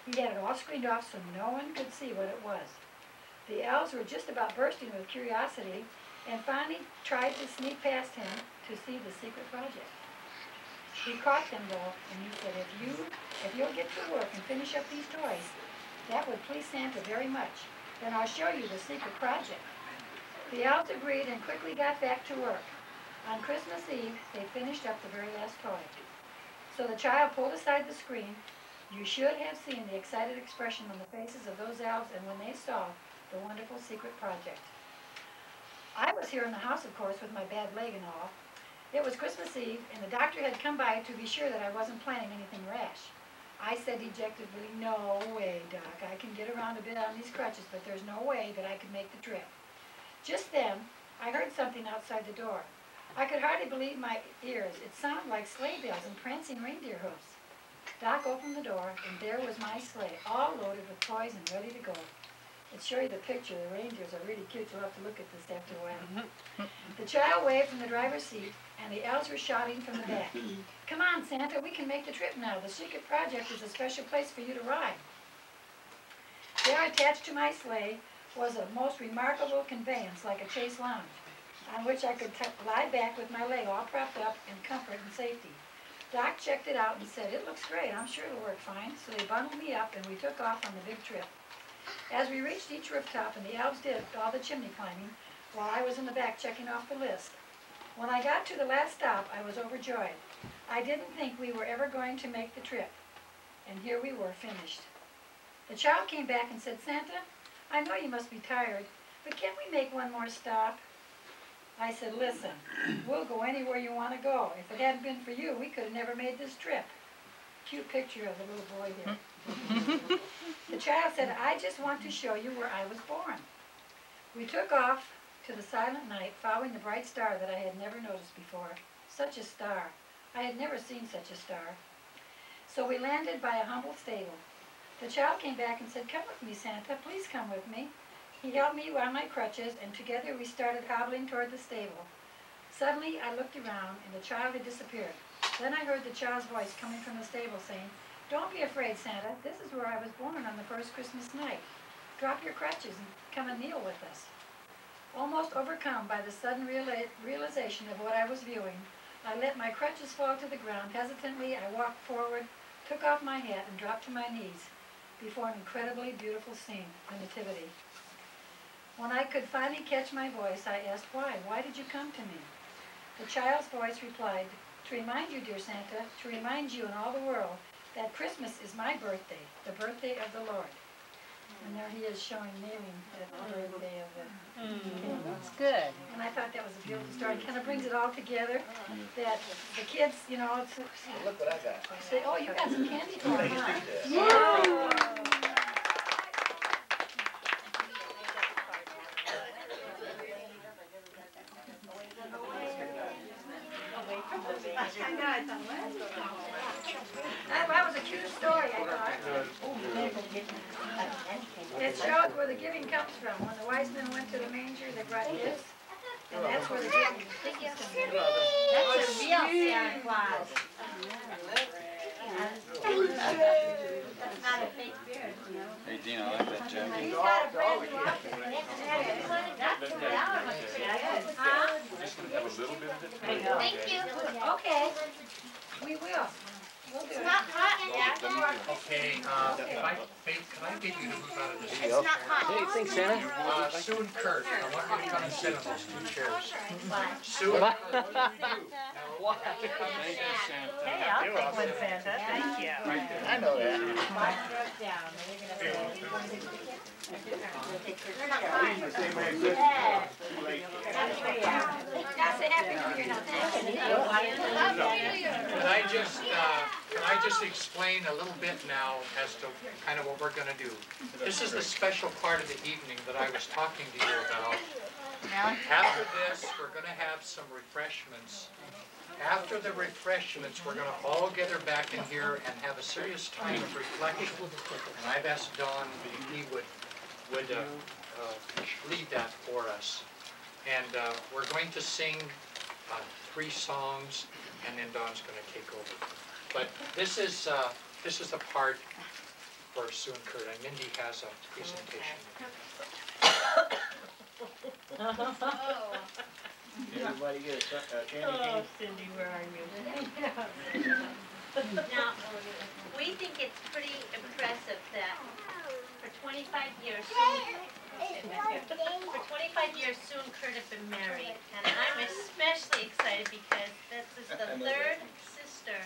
He had it all screened off so no one could see what it was. The elves were just about bursting with curiosity and finally tried to sneak past him to see the secret project. He caught them though, and he said, if you'll get to work and finish up these toys, that would please Santa very much. Then I'll show you the secret project. The elves agreed and quickly got back to work. On Christmas Eve, they finished up the very last toy. So the child pulled aside the screen. You should have seen the excited expression on the faces of those elves and when they saw the wonderful secret project. I was here in the house, of course, with my bad leg and all. It was Christmas Eve, and the doctor had come by to be sure that I wasn't planning anything rash. I said dejectedly, no way, Doc. I can get around a bit on these crutches, but there's no way that I could make the trip. Just then, I heard something outside the door. I could hardly believe my ears. It sounded like sleigh bells and prancing reindeer hoofs. Doc opened the door, and there was my sleigh, all loaded with toys and ready to go. I'll show you the picture. The reindeers are really cute. You'll have to look at this after a while. The child waved from the driver's seat, and the elves were shouting from the back. Come on, Santa, we can make the trip now. The secret project is a special place for you to ride. There attached to my sleigh was a most remarkable conveyance like a chaise lounge, on which I could lie back with my leg all propped up in comfort and safety. Doc checked it out and said, it looks great. I'm sure it'll work fine. So they bundled me up, and we took off on the big trip. As we reached each rooftop, and the elves did all the chimney climbing, while I was in the back checking off the list. When I got to the last stop, I was overjoyed. I didn't think we were ever going to make the trip. And here we were, finished. The child came back and said, Santa, I know you must be tired, but can't we make one more stop? I said, listen, we'll go anywhere you want to go. If it hadn't been for you, we could have never made this trip. Cute picture of the little boy here. The child said, I just want to show you where I was born. We took off to the silent night, following the bright star that I had never noticed before. Such a star. I had never seen such a star. So we landed by a humble stable. The child came back and said, come with me, Santa. Please come with me. He helped me on my crutches, and together we started hobbling toward the stable. Suddenly, I looked around, and the child had disappeared. Then I heard the child's voice coming from the stable saying, don't be afraid, Santa. This is where I was born on the first Christmas night. Drop your crutches and come and kneel with us. Almost overcome by the sudden realization of what I was viewing, I let my crutches fall to the ground. Hesitantly, I walked forward, took off my hat, and dropped to my knees before an incredibly beautiful scene, the Nativity. When I could finally catch my voice, I asked, why? Why did you come to me? The child's voice replied, to remind you, dear Santa, to remind you and all the world that Christmas is my birthday, the birthday of the Lord. And there he is showing kneeling at the birthday of the
That's good.
And I thought that was a beautiful story. It kind of brings it all together, that the kids, you know, it's,
Look what I got.
say, oh, you got some candy for them, huh? Yeah. That was a cute story, I thought. It shows where the giving comes from. When the wise men went to the manger, they brought gifts, and that's where the giving comes from.
That's a real Santa Claus. That's not a fake beard, you know.
Hey, Dean, I like that jacket.
He's got a brand new outfit.
That's $2. Huh?
Just gonna have a little bit of it.
Thank you.
Okay, we will. We'll do it.
Not hot yet.
Okay, Faith, can I get you to move out of this?
It's not hot.
Hey, thanks, Santa.
Sue and Kurt, I want you to come and sit on those two chairs. Sue.
What?
Hey, I'll take one, Santa. Thank you.
I know that.
Now say Happy New Year now.
Can I just just explain a little bit now as to kind of what we're going to do. This is the special part of the evening that I was talking to you about. After this, we're going to have some refreshments. After the refreshments, we're going to all gather back in here and have a serious time of reflection. And I've asked Don if he would lead that for us. And we're going to sing 3 songs, and then Don's going to take over. But this is the part for Sue and Kurt, and Mindy has a presentation.
Everybody get a candy
Oh,
cane?
Cindy, where are you? Now, we think it's pretty impressive that for 25 years, Sue and Kurt have been married. And I'm especially excited because this is the 3rd sister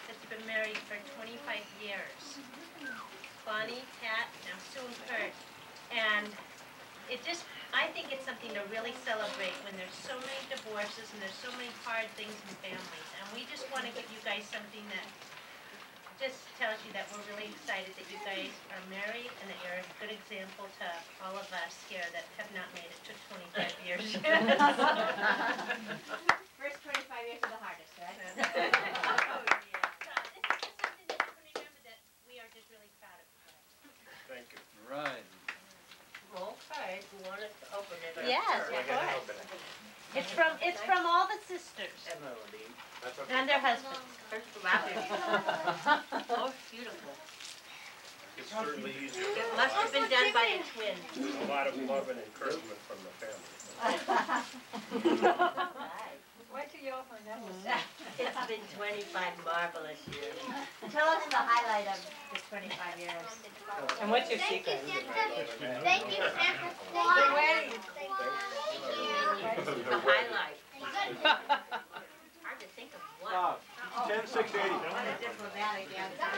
that's been married for 25 years. Bonnie, Pat, now Sue and Kurt. And it just, I think it's something to really celebrate when there's so many divorces and there's so many hard things in families. And we just want to give you guys something that just tells you that we're really excited that you guys are married and that you're a good example to all of us here that have not made it to 25 years yet.
First 25 years are the hardest, right?
Oh, yeah. So this is just something that you can remember that we are just really proud of you guys.
Thank you.
Right.
Okay, you want us to open it?
We're
Yes, of
going to
course.
open it.
It's from all the sisters
That's okay.
and their husbands. Oh, it's beautiful.
It's certainly easier.
It must have been done by a twin.
A lot of love and encouragement from the family.
Wait till you open that one.
It's been 25 marvelous years.
Tell us the highlight of the 25 years.
And what's your secret?
Thank you, Santa Claus.
The wedding.
The highlight. Hard to think of one.
10-6-80.
What a diplomatic answer.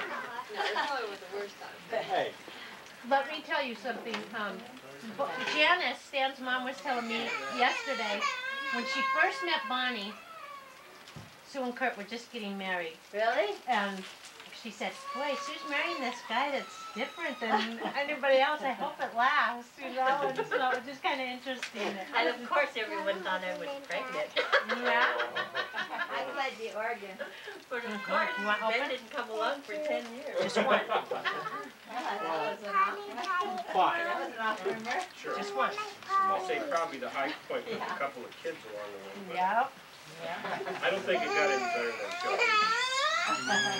Hey.
Let me tell you something. Janice, Stan's mom, was telling me yesterday when she first met Bonnie, Sue and Kurt were just getting married.
Really?
And she said, boy, Sue's marrying this guy that's different than anybody else. I hope it lasts, you know? And so it was just kind of interesting.
And of course, everyone thought I was pregnant.
Yeah.
I played the organ.
But of course,
You want to
Ben
open?
didn't come along for 10 years.
Just one.
That was an offer.
Fine.
That was an offer.
Sure.
Just one.
I'll say probably the high point with a couple of kids along the way.
Yep.
But I don't think it got any better than Joe.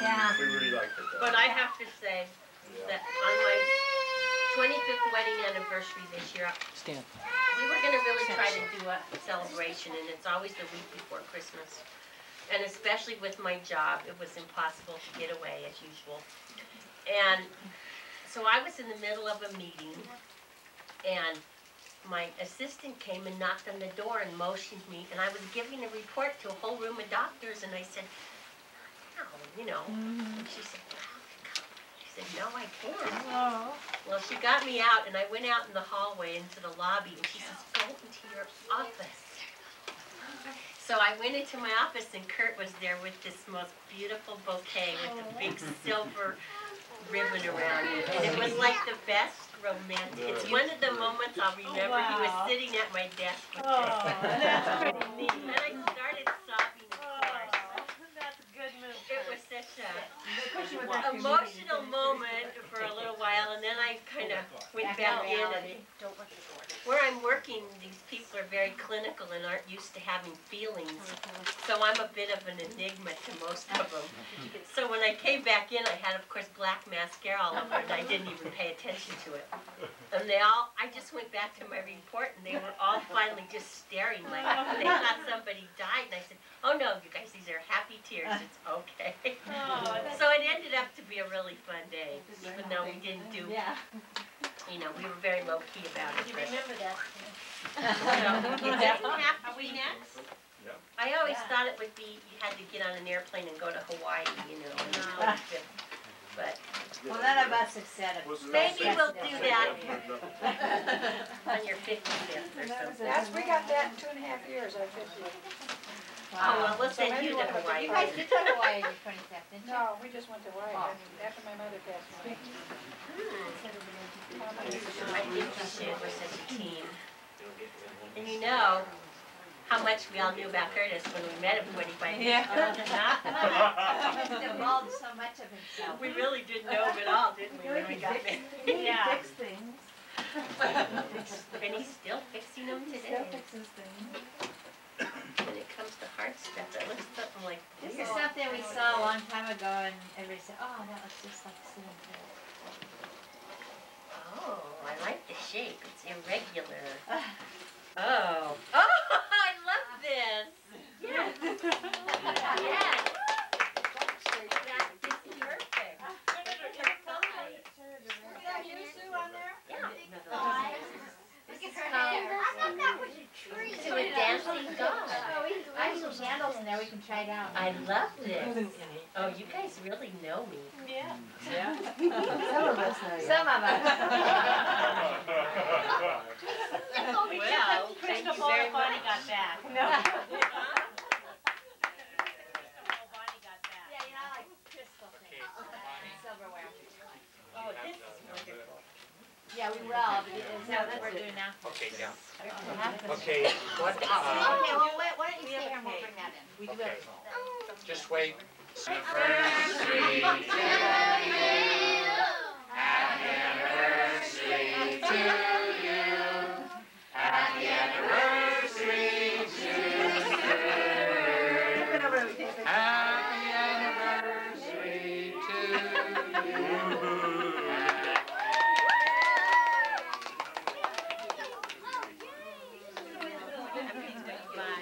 Yeah.
We really liked it though.
But I have to say that on my 25th wedding anniversary this year,
Stan.
we were going to really try to do a celebration, and it's always the week before Christmas. And especially with my job, it was impossible to get away as usual. And so I was in the middle of a meeting, and my assistant came and knocked on the door and motioned me, and I was giving a report to a whole room of doctors, and I said, no, you know. And she said, well, come. She said, no, I can't.
Oh.
Well, she got me out, and I went out in the hallway into the lobby, and she says, go into your office. So I went into my office, and Kurt was there with this most beautiful bouquet with the big silver ribbon around it. And it was like the best romantic. It's one of the moments I'll remember. He was sitting at my desk with this.
That's pretty neat.
And I started sobbing, of course.
That's a good move.
It was such a emotional moment for a little while, and then I kind of went back in. And where I'm working, these people are very clinical and aren't used to having feelings, so I'm a bit of an enigma to most of them. So when I came back in, I had, of course, black mascara all over, and I didn't even pay attention to it. And I just went back to my report, and they were all finally just staring like they thought somebody died. And I said, oh no, you guys, these are happy tears. It's okay. So it ended up to be a really fun day, even though we didn't do, you know, we were very low-key about it.
You remember that?
So, it doesn't have to be next.
Yeah.
I always thought it would be, you had to get on an airplane and go to Hawaii, you know. And but
Well, none of us have said it.
maybe we'll do that on your 55th or something.
We got that in 2.5 years, our 50th.
Oh, well, we'll send you to Hawaii.
You guys did go to Hawaii on the 25th, didn't you?
No, we just went to Hawaii
Oh.
after my mother passed away.
I think we should, we're such a team. And you know how much we all knew about Curtis when we met him 25 years ago. Not much.
He divulged so much of himself.
We really didn't know him at all, didn't we, when we got there? Yeah.
Fix things.
And he's still fixing them
He
today.
still fixes things.
When it comes to heart stuff, that looks something like
This
this.
is something we saw a long time ago, and everybody said, "Oh, that looks just like cinnamon."
Oh, I like the shape. It's irregular. Oh. Oh, I love this. Yes. Yes. That is perfect. Yeah.
Look at her hair.
I thought that was a tree.
To a dancing god.
I have some candles in there. We can try it out.
I love this. Oh, you guys really know me.
Yeah.
Yeah.
Some of us know you.
Some of us.
Well, thank you very much.
Bonnie got back.
No.
Yeah, you know, like crystal things. Silverware.
Oh, this is wonderful.
Yeah, we will. Is that what we're doing now?
Okay, yeah.
Okay,
Okay, what,
well, why don't you stay here and we'll bring that in. We do
okay,
it.
just wait. Happy anniversary to you.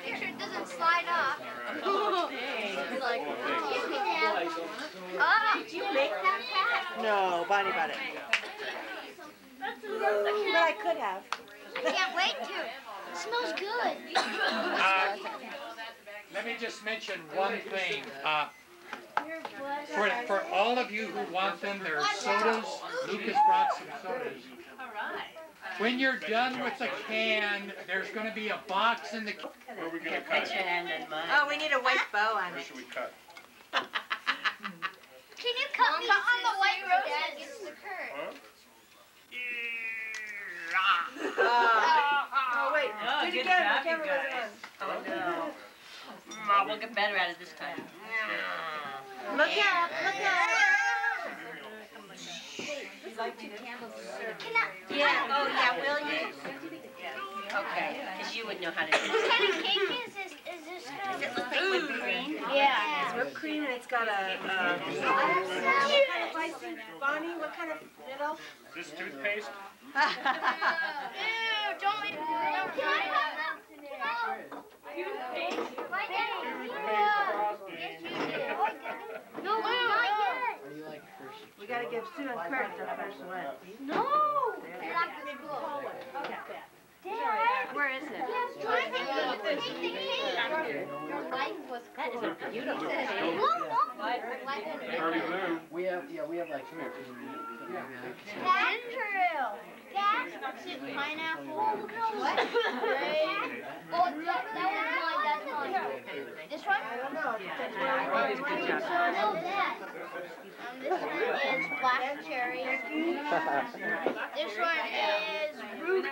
Make sure it doesn't slide off. It's like, you can have. Did you make that hat?
No, Bonnie bought it. But I could have.
Can't wait to. It smells good.
Let me just mention one thing.
Your
For all of you who want them, there are sodas. Lucas brought some sodas.
All right.
When you're done with the can, there's going to be a box in the.
Where are we gonna
Put your hand in mine.
Oh, we need a white bow on
Where
it.
should we cut?
Can you cut me on the white roses? It's the curd.
Huh?
Oh, wait.
Oh,
Do it
good
again.
job,
The
you
camera
guys.
wasn't
Oh,
on.
no. We'll get better at it this time.
Look up. Look up.
Yeah, oh, yeah, will you? Okay, because you would know how to do
What
it.
kind of cake is this? Is this kind
Does it look like whipped cream?
Yeah.
It's whipped cream and it's got a, Bonnie, what kind of little?
This toothpaste?
Ew, don't make me Can I have that? Toothpaste? My dad. Yes, you do. No, not yet.
We gotta give Sue and Kurt the first one.
No. You're after school. Dad.
Where is it?
Yes, try to take the cake.
Your life was
That is a beautiful
Look,
cake.
look.
Already blew.
We have like, come here.
Andrew. Dad, pineapple. What? Oh, that one's mine. That's mine. This one?
I don't know.
No, that. This one is black cherry. This one is ruby.